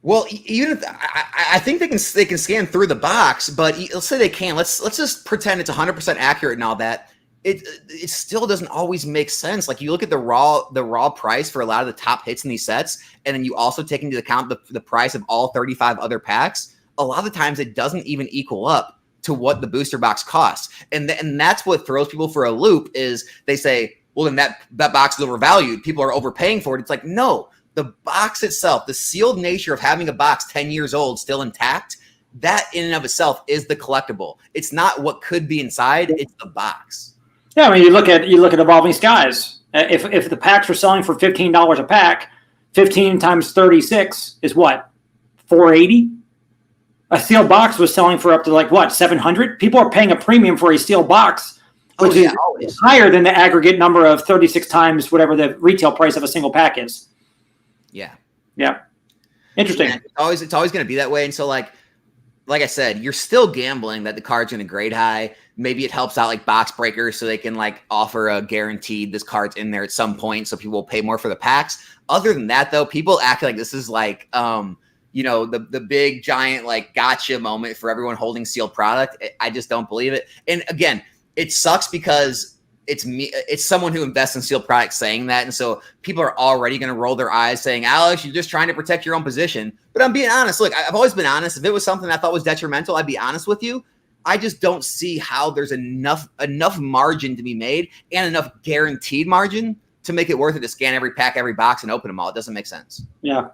Well, even if I think they can scan through the box, but let's say they can. Let's just pretend it's 100% accurate and all that. It still doesn't always make sense. Like, you look at the raw price for a lot of the top hits in these sets, and then you also take into account the price of all 35 other packs. A lot of the times, it doesn't even equal up to what the booster box costs. And that's what throws people for a loop. Is they say, well, then that box is overvalued. People are overpaying for it. It's like, no, the box itself, the sealed nature of having a box 10 years old still intact, that in and of itself is the collectible. It's not what could be inside, it's the box. Yeah, I mean, you look at Evolving Skies. If the packs were selling for $15 a pack, 15 times 36 is what? $480? A sealed box was selling for up to like what, $700? People are paying a premium for a sealed box, which is higher than the aggregate number of 36 times whatever the retail price of a single pack is. Yeah. Interesting. Yeah, it's always going to be that way. And so like I said, you're still gambling that the card's going to grade high. Maybe it helps out like box breakers so they can like offer a guaranteed this card's in there at some point, so people will pay more for the packs. Other than that, though, people act like this is like the big giant like gotcha moment for everyone holding sealed product. I just don't believe it. And again, it sucks because it's someone who invests in sealed products saying that. And so people are already going to roll their eyes saying, Alex, you're just trying to protect your own position. But I'm being honest. Look, I've always been honest. If it was something I thought was detrimental, I'd be honest with you. I just don't see how there's enough margin to be made and enough guaranteed margin to make it worth it to scan every pack, every box, and open them all. It doesn't make sense. Yeah.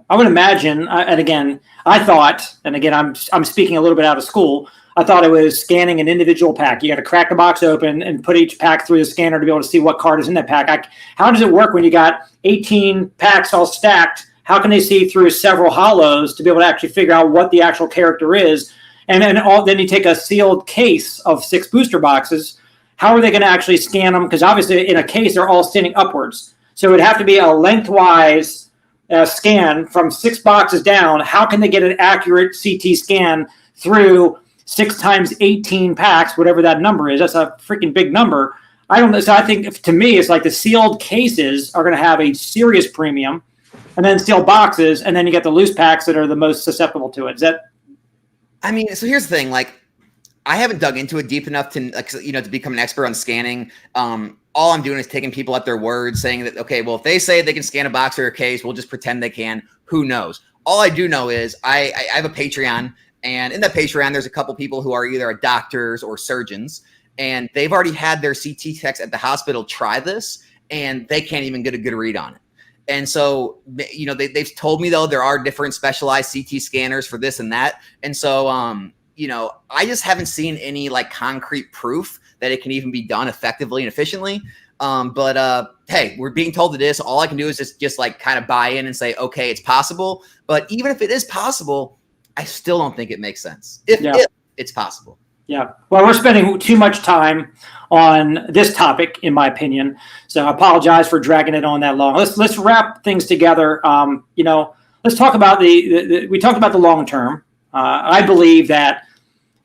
I would imagine, and again, I thought, and again, I'm speaking a little bit out of school. I thought it was scanning an individual pack. You got to crack the box open and put each pack through the scanner to be able to see what card is in that pack. How does it work when you got 18 packs all stacked? How can they see through several hollows to be able to actually figure out what the actual character is? And then you take a sealed case of 6 booster boxes. How are they going to actually scan them? Because obviously in a case, they're all standing upwards. So it would have to be a lengthwise scan from 6 boxes down. How can they get an accurate CT scan through 6 times 18 packs, whatever that number is? That's a freaking big number. I don't know. So I think, to me, it's like the sealed cases are going to have a serious premium, and then sealed boxes, and then you get the loose packs that are the most susceptible to it. Is that? I mean, so here's the thing. Like, I haven't dug into it deep enough to, to become an expert on scanning. All I'm doing is taking people at their word, saying that, okay, well, if they say they can scan a box or a case, we'll just pretend they can. Who knows? All I do know is I have a Patreon, and in that Patreon, there's a couple people who are either doctors or surgeons, and they've already had their CT techs at the hospital try this, and they can't even get a good read on it. And so, they've told me, though, there are different specialized CT scanners for this and that. And so, I just haven't seen any like concrete proof that it can even be done effectively and efficiently. But hey, we're being told it is. All I can do is just like kind of buy in and say, okay, it's possible. But even if it is possible, I still don't think it makes sense. If it's possible. Yeah. Well, we're spending too much time on this topic, in my opinion. So I apologize for dragging it on that long. Let's wrap things together. Let's talk about we talked about the long term. I believe that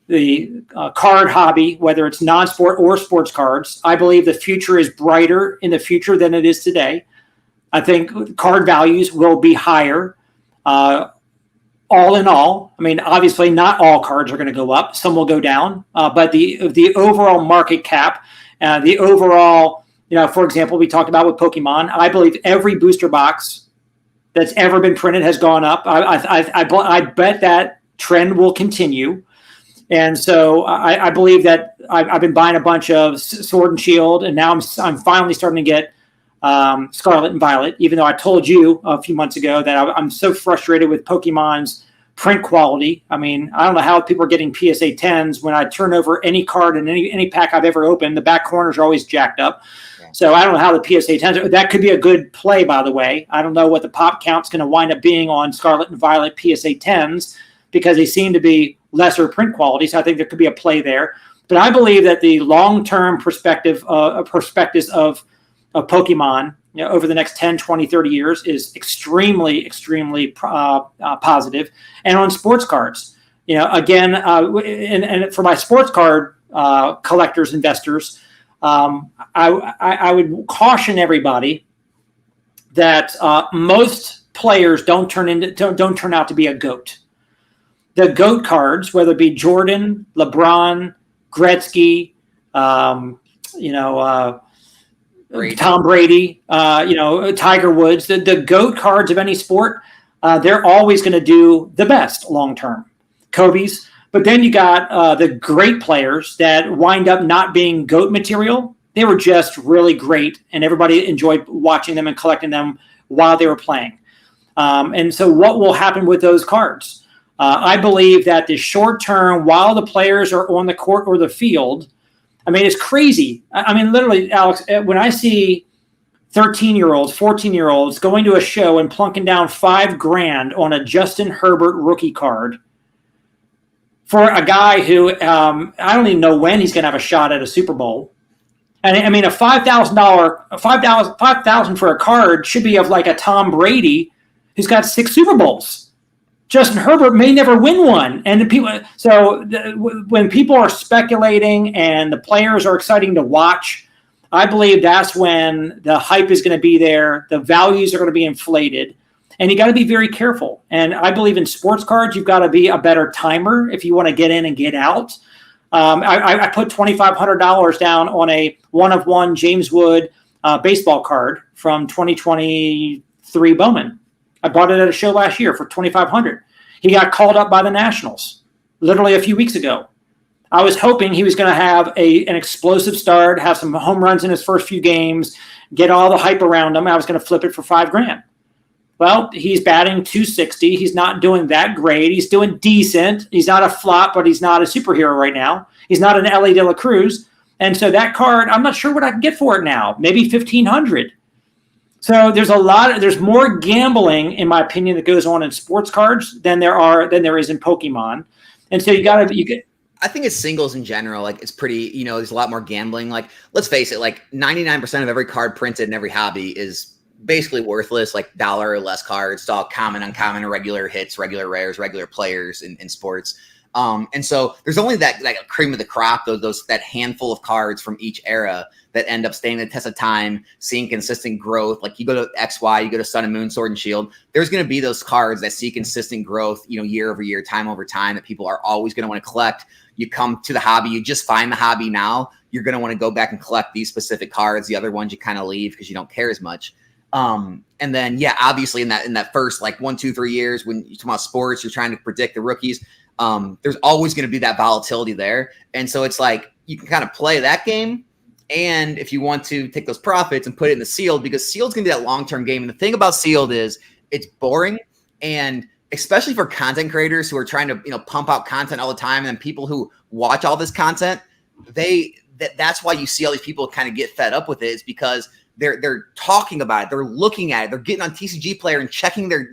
the card hobby, whether it's non-sport or sports cards, I believe the future is brighter in the future than it is today. I think card values will be higher. All in all, I mean, obviously not all cards are going to go up. Some will go down. But the overall market cap, the overall, for example, we talked about with Pokemon, I believe every booster box that's ever been printed has gone up. I bet that trend will continue. And so I believe that I've been buying a bunch of Sword and Shield, and now I'm finally starting to get Scarlet and Violet, even though I told you a few months ago that I'm so frustrated with Pokemon's print quality. I mean, I don't know how people are getting PSA 10s when I turn over any card in any pack I've ever opened. The back corners are always jacked up. Yeah. So I don't know how the PSA 10s, that could be a good play, by the way. I don't know what the pop count's going to wind up being on Scarlet and Violet PSA 10s because they seem to be lesser print quality. So I think there could be a play there. But I believe that the long-term perspectives of Pokemon, over the next 10, 20, 30 years is extremely, extremely positive. And on sports cards, again, and for my sports card collectors, investors, I would caution everybody that most players don't turn out to be a GOAT. The GOAT cards, whether it be Jordan, LeBron, Gretzky, Brady. Tom Brady, Tiger Woods, the GOAT cards of any sport, they're always going to do the best long term. Kobe's. But then you got the great players that wind up not being GOAT material. They were just really great, and everybody enjoyed watching them and collecting them while they were playing. And so what will happen with those cards? I believe that the short term, while the players are on the court or the field, I mean, it's crazy. I mean, literally, Alex, when I see 13-year-olds, 14-year-olds going to a show and plunking down $5,000 on a Justin Herbert rookie card for a guy who I don't even know when he's going to have a shot at a Super Bowl. And I mean, $5,000 for a card should be of like a Tom Brady who's got 6 Super Bowls. Justin Herbert may never win one. And when people are speculating and the players are exciting to watch, I believe that's when the hype is going to be there. The values are going to be inflated. And you got to be very careful. And I believe in sports cards, you've got to be a better timer if you want to get in and get out. I put $2,500 down on a one-of-one James Wood baseball card from 2023 Bowman. I bought it at a show last year for $2,500. He got called up by the Nationals literally a few weeks ago. I was hoping he was going to have an explosive start, have some home runs in his first few games, get all the hype around him. I was going to flip it for $5,000. Well, he's batting .260. He's not doing that great. He's doing decent. He's not a flop, but he's not a superhero right now. He's not an Ellie De La Cruz. And so that card, I'm not sure what I can get for it now. Maybe $1,500. So there's more gambling, in my opinion, that goes on in sports cards than there is in Pokemon. And so I think it's singles in general. Like it's pretty, there's a lot more gambling. Like, let's face it, like 99% of every card printed in every hobby is basically worthless, like dollar or less cards. It's all common, uncommon, irregular hits, regular rares, regular players in sports. And so there's only that like cream of the crop, that handful of cards from each era that end up standing the test of time, seeing consistent growth. Like you go to XY, you go to Sun and Moon, Sword and Shield. There's going to be those cards that see consistent growth, year over year, time over time, that people are always going to want to collect. You come to the hobby, you just find the hobby now. You're going to want to go back and collect these specific cards. The other ones you kind of leave because you don't care as much. And then, obviously in that first like 1, 2, 3 years, when you talk about sports, you're trying to predict the rookies. There's always going to be that volatility there. And so it's like, you can kind of play that game. And if you want to take those profits and put it in the sealed, because sealed's going to be that long-term game. And the thing about sealed is it's boring. And especially for content creators who are trying to, pump out content all the time. And people who watch all this content, that's why you see all these people kind of get fed up with it, is because they're talking about it. They're looking at it. They're getting on TCG Player and checking their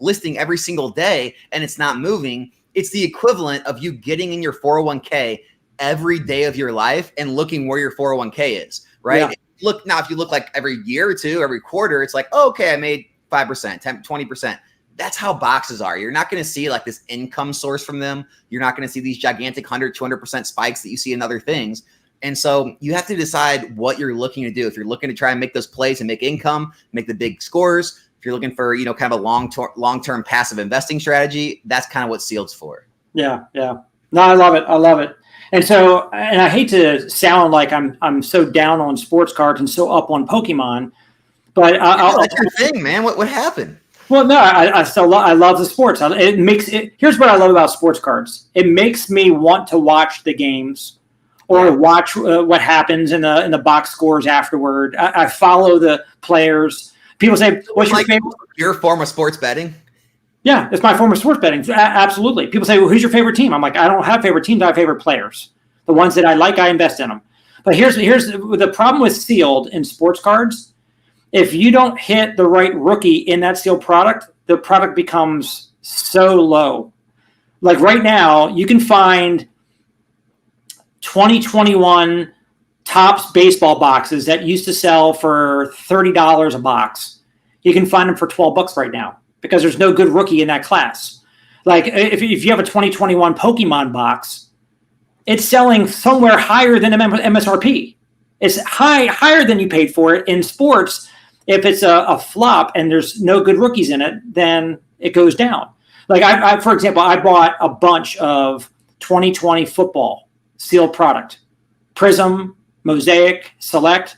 listing every single day, and it's not moving. It's the equivalent of you getting in your 401k every day of your life and looking where your 401k is, right? Yeah. If you look like every year or two, every quarter, it's like, oh, okay, I made 5%, 10, 20%. That's how boxes are. You're not going to see like this income source from them. You're not going to see these gigantic 100, 200% spikes that you see in other things. And so you have to decide what you're looking to do. If you're looking to try and make those plays and make income, make the big scores, if you're looking for, kind of a long-term passive investing strategy, that's kind of what sealed's for. Yeah. No, I love it. And so, and I hate to sound like I'm so down on sports cards and so up on Pokemon, but that's your thing, man. What happened? Well, no, I love the sports. Here's what I love about sports cards. It makes me want to watch the games or watch what happens in the box scores afterward. I follow the players. People say, what's your favorite? Your form of sports betting? Yeah, it's my form of sports betting. Absolutely. People say, well, who's your favorite team? I'm like, I don't have favorite teams. I have favorite players. The ones that I like, I invest in them. But here's the problem with sealed in sports cards. If you don't hit the right rookie in that sealed product, the product becomes so low. Like right now, you can find 2021 Topps baseball boxes that used to sell for $30 a box. You can find them for $12 right now because there's no good rookie in that class. Like if you have a 2021 Pokemon box, it's selling somewhere higher than MSRP. It's higher than you paid for it. In sports, if it's a flop and there's no good rookies in it, then it goes down. Like I for example, I bought a bunch of 2020 football sealed product, Prism, Mosaic, Select,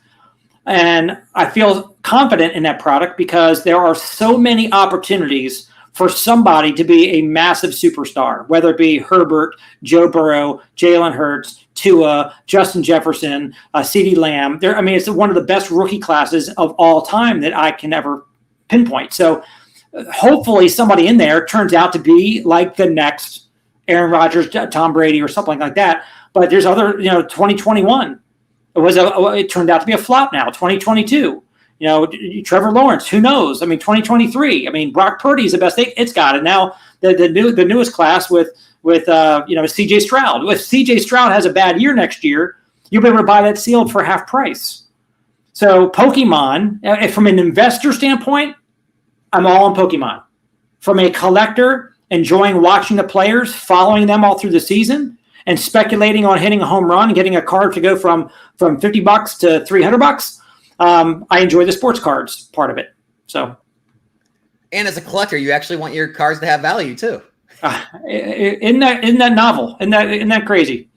and I feel confident in that product because there are so many opportunities for somebody to be a massive superstar, whether it be Herbert, Joe Burrow, Jalen Hurts, Tua, Justin Jefferson, CeeDee Lamb. It's one of the best rookie classes of all time that I can ever pinpoint. So hopefully somebody in there turns out to be like the next Aaron Rodgers, Tom Brady, or something like that. But there's other, 2021. It turned out to be a flop now. 2022, Trevor Lawrence, who knows? 2023. Brock Purdy is the best it's got. And now the newest class with CJ Stroud. If CJ Stroud has a bad year next year, you'll be able to buy that sealed for half price. So Pokemon, from an investor standpoint, I'm all on Pokemon. From a collector, enjoying watching the players, following them all through the season, and speculating on hitting a home run and getting a card to go from $50 to $300, I enjoy the sports cards part of it. So, and as a collector, you actually want your cards to have value too. Isn't that novel? Isn't that crazy?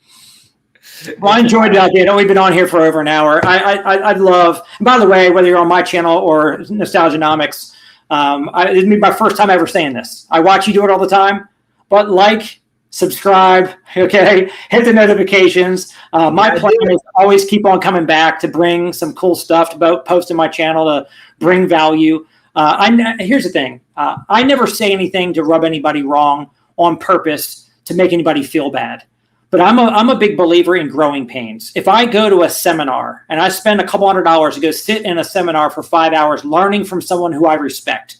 Well, I enjoyed it. We've been on here for over an hour. I'd love. And by the way, whether you're on my channel or Nostalgianomics, this is my first time ever saying this. I watch you do it all the time, but like subscribe, okay, hit the notifications. My plan is always keep on coming back to bring some cool stuff to post in my channel to bring value. Here's the thing. I never say anything to rub anybody wrong on purpose to make anybody feel bad. But I'm a big believer in growing pains. If I go to a seminar and I spend a couple $100 to go sit in a seminar for 5 hours learning from someone who I respect,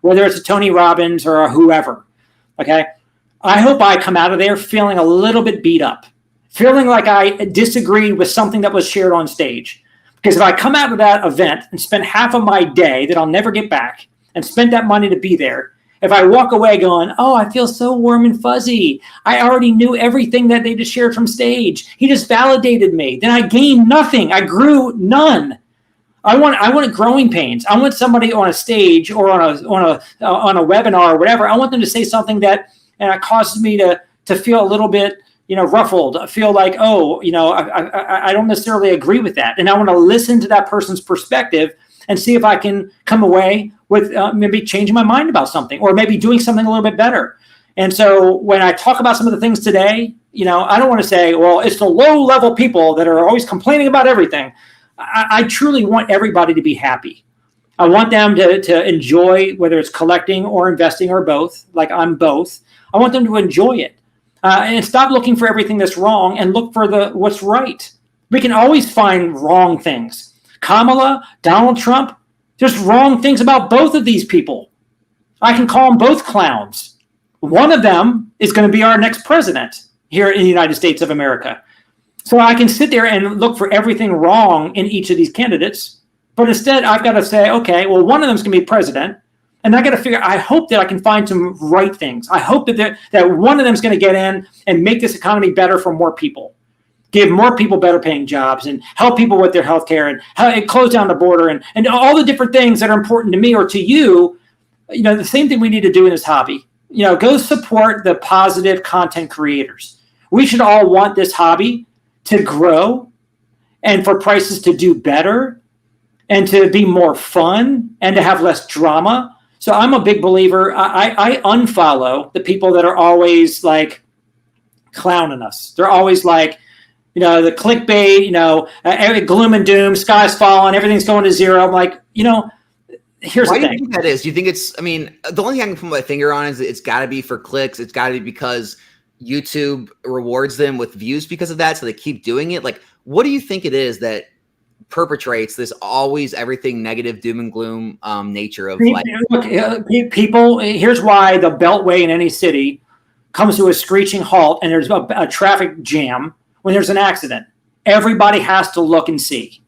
whether it's a Tony Robbins or a whoever, okay, I hope I come out of there feeling a little bit beat up, feeling like I disagreed with something that was shared on stage. Because if I come out of that event and spend half of my day that I'll never get back and spend that money to be there, if I walk away going, oh, I feel so warm and fuzzy. I already knew everything that they just shared from stage. He just validated me. Then I gained nothing. I grew none. I want growing pains. I want somebody on a stage or on a webinar or whatever. I want them to say something that causes me to feel a little bit, ruffled. I feel like, I don't necessarily agree with that. And I want to listen to that person's perspective and see if I can come away with maybe changing my mind about something or maybe doing something a little bit better. And so when I talk about some of the things today, I don't want to say, well, it's the low level people that are always complaining about everything. I truly want everybody to be happy. I want them to enjoy, whether it's collecting or investing or both, like I'm both. I want them to enjoy it and stop looking for everything that's wrong and look for what's right. We can always find wrong things. Kamala, Donald Trump, there's wrong things about both of these people. I can call them both clowns. One of them is going to be our next president here in the United States of America. So I can sit there and look for everything wrong in each of these candidates. But instead, I've got to say, okay, well, one of them is going to be president. And I got to figure, I hope that I can find some right things. I hope that one of them is going to get in and make this economy better for more people. Give more people better paying jobs and help people with their health care and close down the border and all the different things that are important to me or to you. The same thing we need to do in this hobby. Go support the positive content creators. We should all want this hobby to grow and for prices to do better and to be more fun and to have less drama. So I'm a big believer. I unfollow the people that are always like clowning us. They're always like, the clickbait, gloom and doom, sky's falling, everything's going to zero. I'm like, here's the thing. Why do you think that is? Do you think it's, the only thing I can put my finger on is it's got to be for clicks. It's got to be because YouTube rewards them with views because of that. So they keep doing it. Like, what do you think it is that perpetrates this always everything negative, doom and gloom nature of life? Look, people, here's why the Beltway in any city comes to a screeching halt and there's a traffic jam. When there's an accident, everybody has to look and see.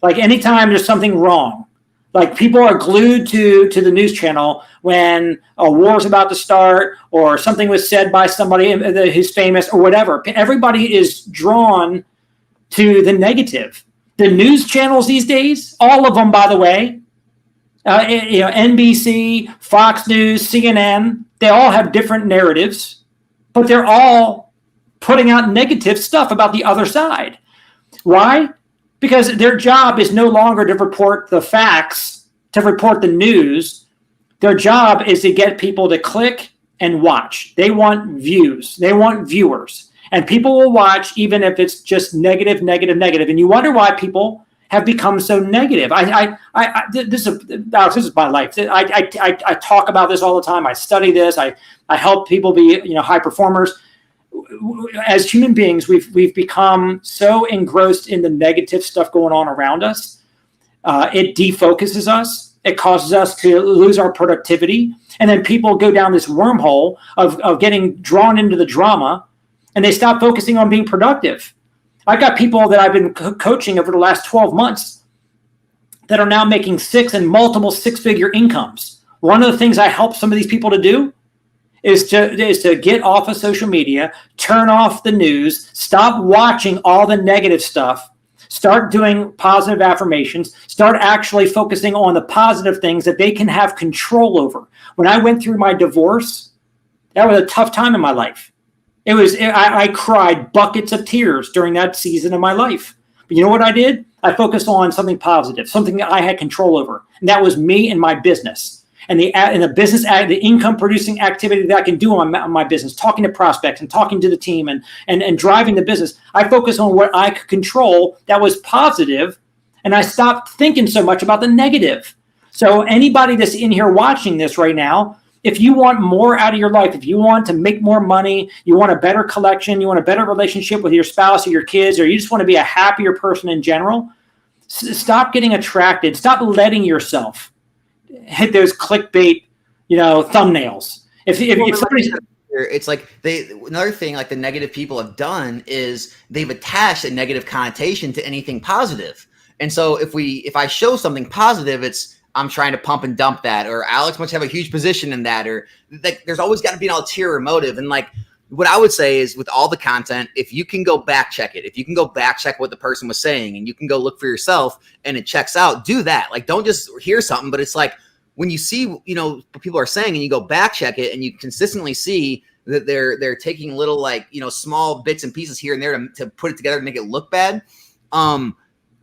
Like anytime there's something wrong, like people are glued to the news channel when a war's about to start or something was said by somebody who's famous or whatever. Everybody is drawn to the negative. The news channels these days, all of them, by the way, NBC, Fox News, CNN, they all have different narratives, but they're all putting out negative stuff about the other side. Why? Because their job is no longer to report the facts, to report the news. Their job is to get people to click and watch. They want views. They want viewers. And people will watch even if it's just negative, negative, negative. And you wonder why people have become so negative. This is my life. I talk about this all the time. I study this. I help people be high performers. As human beings, we've become so engrossed in the negative stuff going on around us. It defocuses us. It causes us to lose our productivity. And then people go down this wormhole of getting drawn into the drama, and they stop focusing on being productive. I've got people that I've been coaching over the last 12 months that are now making multiple six-figure incomes. One of the things I help some of these people to do is to get off of social media, turn off the news, stop watching all the negative stuff, start doing positive affirmations, start actually focusing on the positive things that they can have control over. When I went through my divorce, that was a tough time in my life. I cried buckets of tears during that season of my life. But you know what I did? I focused on something positive, something that I had control over, and that was me and my business. and the business, the income producing activity that I can do on my business, talking to prospects and talking to the team and driving the business. I focus on what I could control that was positive, and I stopped thinking so much about the negative. So anybody that's in here watching this right now, if you want more out of your life, if you want to make more money, you want a better collection, you want a better relationship with your spouse or your kids, or you just want to be a happier person in general, stop getting attracted. Stop letting yourself hit those clickbait, thumbnails. If somebody's, it's like another thing like the negative people have done is they've attached a negative connotation to anything positive. And so if I show something positive, I'm trying to pump and dump that, or Alex must have a huge position in that, or like there's always got to be an ulterior motive. And like what I would say is with all the content, if you can go back check it, if you can go back check what the person was saying and you can go look for yourself and it checks out, do that. Like don't just hear something, but it's like when you see, what people are saying and you go back check it and you consistently see that they're taking little like, small bits and pieces here and there to put it together to make it look bad.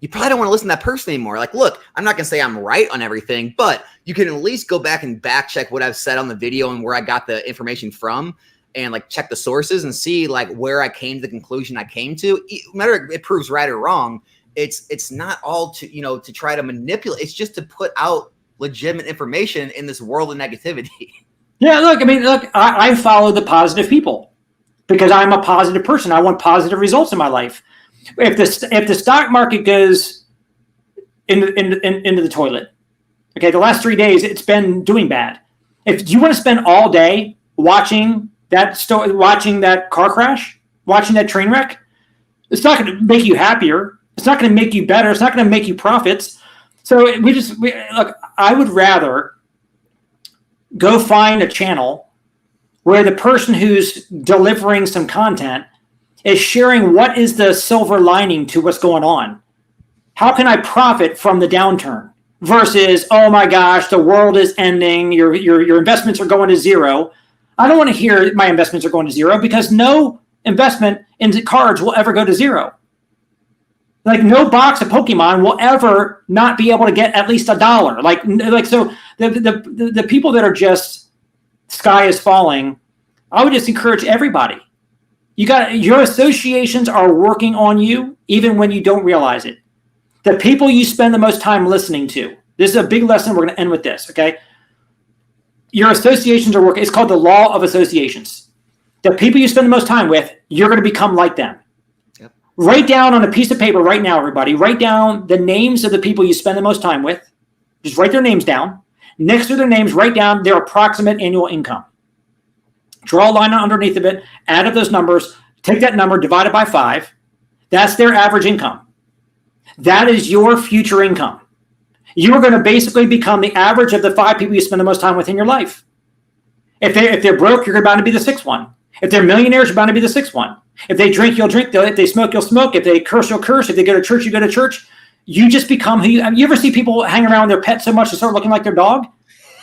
You probably don't want to listen to that person anymore. Like, look, I'm not going to say I'm right on everything, but you can at least go back and back check what I've said on the video and where I got the information from and like check the sources and see like where I came to the conclusion I came to. Matter it proves right or wrong. It's not all to, to try to manipulate. It's just to put out legitimate information in this world of negativity. Yeah, look, I follow the positive people because I'm a positive person. I want positive results in my life. If the stock market goes into the toilet, okay, the last 3 days it's been doing bad. If you want to spend all day watching that car crash, watching that train wreck, it's not going to make you happier. It's not going to make you better. It's not going to make you profits. So look. I would rather go find a channel where the person who's delivering some content is sharing what is the silver lining to what's going on. How can I profit from the downturn versus, oh my gosh, the world is ending. Your investments are going to zero. I don't want to hear my investments are going to zero because no investment into cards will ever go to zero. Like no box of Pokemon will ever not be able to get at least $1. Like so the people that are just sky is falling, I would just encourage everybody. Your associations are working on you even when you don't realize it. The people you spend the most time listening to. This is a big lesson. We're going to end with this, okay? Your associations are working. It's called the law of associations. The people you spend the most time with, you're going to become like them. Yep. Write down on a piece of paper right now, everybody. Write down the names of the people you spend the most time with. Just write their names down. Next to their names, write down their approximate annual income. Draw a line underneath of it, add up those numbers, take that number, divide it by 5. That's their average income. That is your future income. You're going to basically become the average of the 5 people you spend the most time with in your life. If they're broke, you're bound to be the 6th one. If they're millionaires, you're bound to be the 6th one. If they drink, you'll drink. If they smoke, you'll smoke. If they curse, you'll curse. If they go to church, you go to church. You just become who you ever see people hang around their pet so much they start looking like their dog?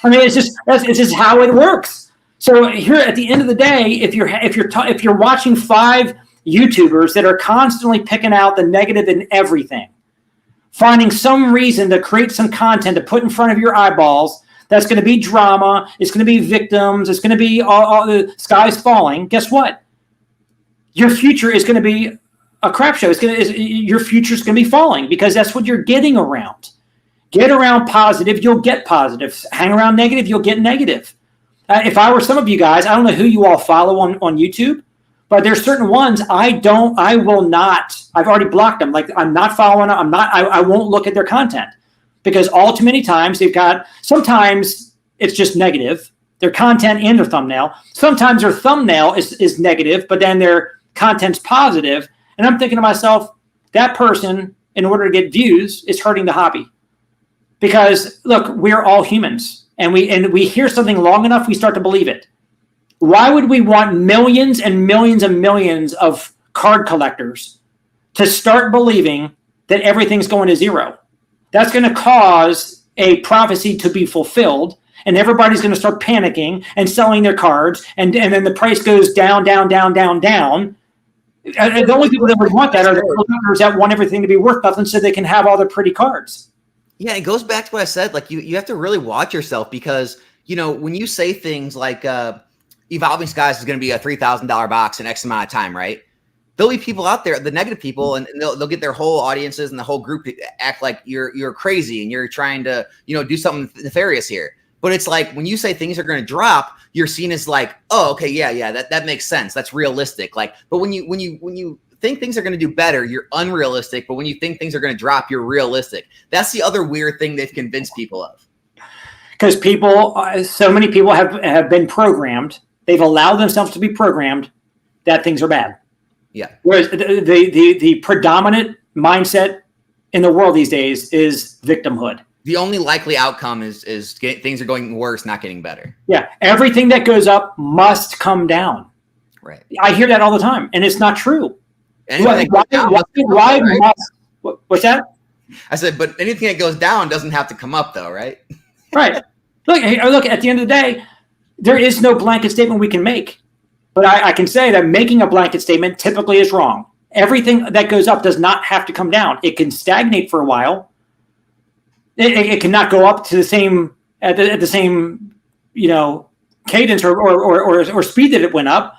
I mean, it's just how it works. So here at the end of the day, if you're watching 5 YouTubers that are constantly picking out the negative in everything, finding some reason to create some content to put in front of your eyeballs, that's going to be drama, it's going to be victims, it's going to be all the sky's falling. Guess what? Your future is going to be a crap show. Your future is going to be falling because that's what you're getting around. Get around positive, you'll get positive. Hang around negative, you'll get negative. If I were some of you guys, I don't know who you all follow on YouTube, but there's certain ones I've already blocked them. Like I'm not following them. I won't look at their content because all too many times sometimes it's just negative, their content and their thumbnail. Sometimes their thumbnail is negative, but then their content's positive. And I'm thinking to myself, that person, in order to get views, is hurting the hobby. Because look, we're all humans. And we hear something long enough, we start to believe it. Why would we want millions and millions and millions of card collectors to start believing that everything's going to zero? That's going to cause a prophecy to be fulfilled, and everybody's going to start panicking and selling their cards, and then the price goes down, down, down, down, down. And the only people that would want that are the collectors that want everything to be worth nothing so they can have all their pretty cards. Yeah, it goes back to what I said. Like you have to really watch yourself because when you say things like Evolving Skies is going to be a $3,000 box in X amount of time, right? There'll be people out there, the negative people, and they'll get their whole audiences and the whole group to act like you're crazy and you're trying to, do something nefarious here. But it's like when you say things are going to drop, you're seen as like, oh, okay, yeah, that makes sense. That's realistic. Like, but when you think things are going to do better, you're unrealistic. But when you think things are going to drop, you're realistic. That's the other weird thing they've convinced people of. Because so many people have been programmed. They've allowed themselves to be programmed that things are bad. Yeah. Whereas the predominant mindset in the world these days is victimhood. The only likely outcome is things are going worse, not getting better. Yeah. Everything that goes up must come down. Right. I hear that all the time, and it's not true. Why what's that? I said, but anything that goes down doesn't have to come up, though, right? Right. Look, at the end of the day, there is no blanket statement we can make. But I can say that making a blanket statement typically is wrong. Everything that goes up does not have to come down. It can stagnate for a while. It cannot go up to the same at the same cadence or speed that it went up.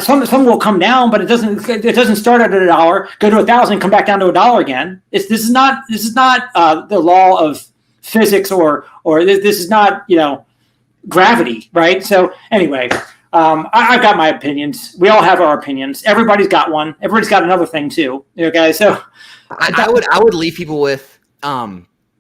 Some will come down, but it doesn't start at $1, go to 1,000, come back down to $1 again. This is not the law of physics or this is not gravity, right? So anyway, I've got my opinions. We all have our opinions. Everybody's got one. Everybody's got another thing too. Okay, so I would leave people with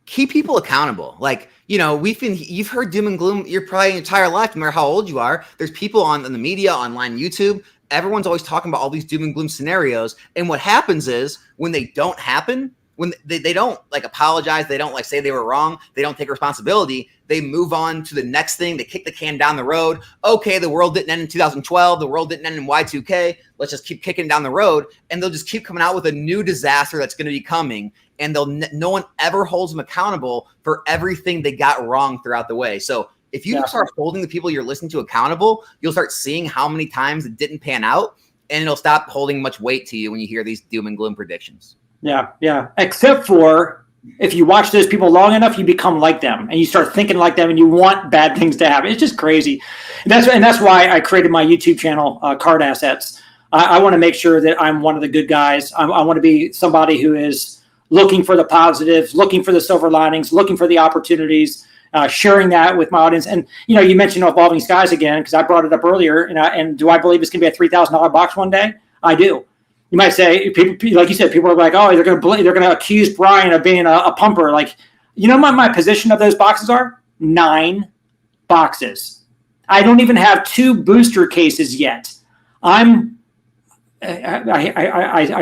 keep people accountable. Like, you've heard doom and gloom your probably your entire life, no matter how old you are. There's people on the media, online, YouTube. Everyone's always talking about all these doom and gloom scenarios. And what happens is when they don't happen, when they don't apologize, they don't say they were wrong, they don't take responsibility, they move on to the next thing, they kick the can down the road. Okay, the world didn't end in 2012, the world didn't end in Y2K, let's just keep kicking down the road, and they'll just keep coming out with a new disaster that's going to be coming, and no one ever holds them accountable for everything they got wrong throughout the way. So if you start holding the people you're listening to accountable, you'll start seeing how many times it didn't pan out, and it'll stop holding much weight to you when you hear these doom and gloom predictions. Yeah. Except for if you watch those people long enough, you become like them and you start thinking like them and you want bad things to happen. It's just crazy. And that's why I created my YouTube channel, Card Assets. I want to make sure that I'm one of the good guys. I want to be somebody who is looking for the positives, looking for the silver linings, looking for the opportunities, sharing that with my audience. And, you mentioned Evolving Skies again, because I brought it up earlier. And do I believe it's going to be a $3,000 box one day? I do. You might say, people, like you said, people are like, oh, they're going to accuse Brian of being a pumper. Like, my position of those boxes are 9 boxes. I don't even have 2 booster cases yet. I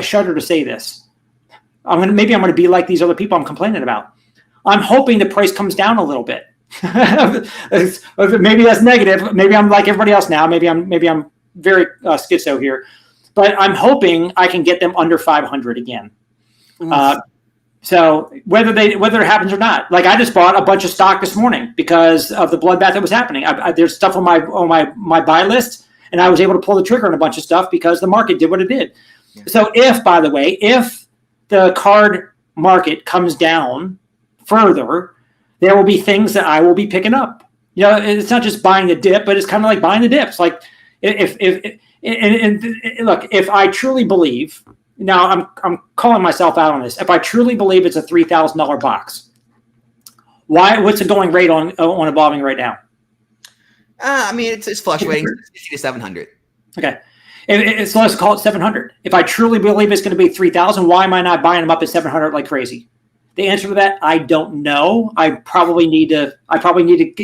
shudder to say this. Maybe I'm going to be like these other people I'm complaining about. I'm hoping the price comes down a little bit. Maybe that's negative. Maybe I'm like everybody else now. Maybe I'm very schizo here. But I'm hoping I can get them under 500 again. So whether it happens or not, like I just bought a bunch of stock this morning because of the bloodbath that was happening. There's stuff on my buy list, and I was able to pull the trigger on a bunch of stuff because the market did what it did. Yeah. So if the card market comes down further, there will be things that I will be picking up. It's not just buying the dip, but it's kind of like buying the dips. Like And look, if I truly believe, now I'm calling myself out on this. If I truly believe it's a $3,000 box, what's the going rate on Evolving right now? It's fluctuating 60 to 700. Okay, so let's call it 700. If I truly believe it's going to be 3,000, why am I not buying them up at 700 like crazy? The answer to that, I don't know. I probably need to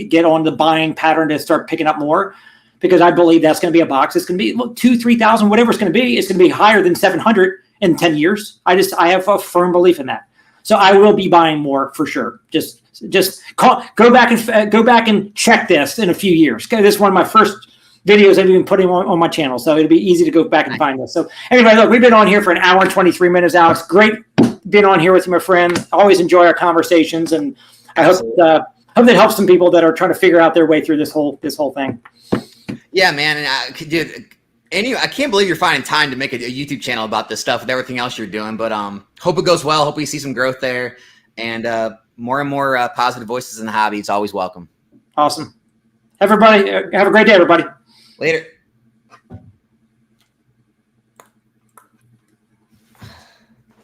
get on the buying pattern to start picking up more. Because I believe that's going to be a box. It's going to be 2,000, 3,000, whatever it's going to be. It's going to be higher than 700 in 10 years. I have a firm belief in that. So I will be buying more for sure. Just go back and check this in a few years. This is one of my first videos I've even put on my channel. So it'll be easy to go back and find this. So anyway, look, we've been on here for an hour and 23 minutes, Alex. Great being on here with you, my friend. Always enjoy our conversations, and I hope that helps some people that are trying to figure out their way through this whole thing. Yeah, man. And I can't believe you're finding time to make a YouTube channel about this stuff with everything else you're doing. But hope it goes well. Hope we see some growth there. And more and more positive voices in the hobby. It's always welcome. Awesome. Everybody, have a great day, everybody. Later.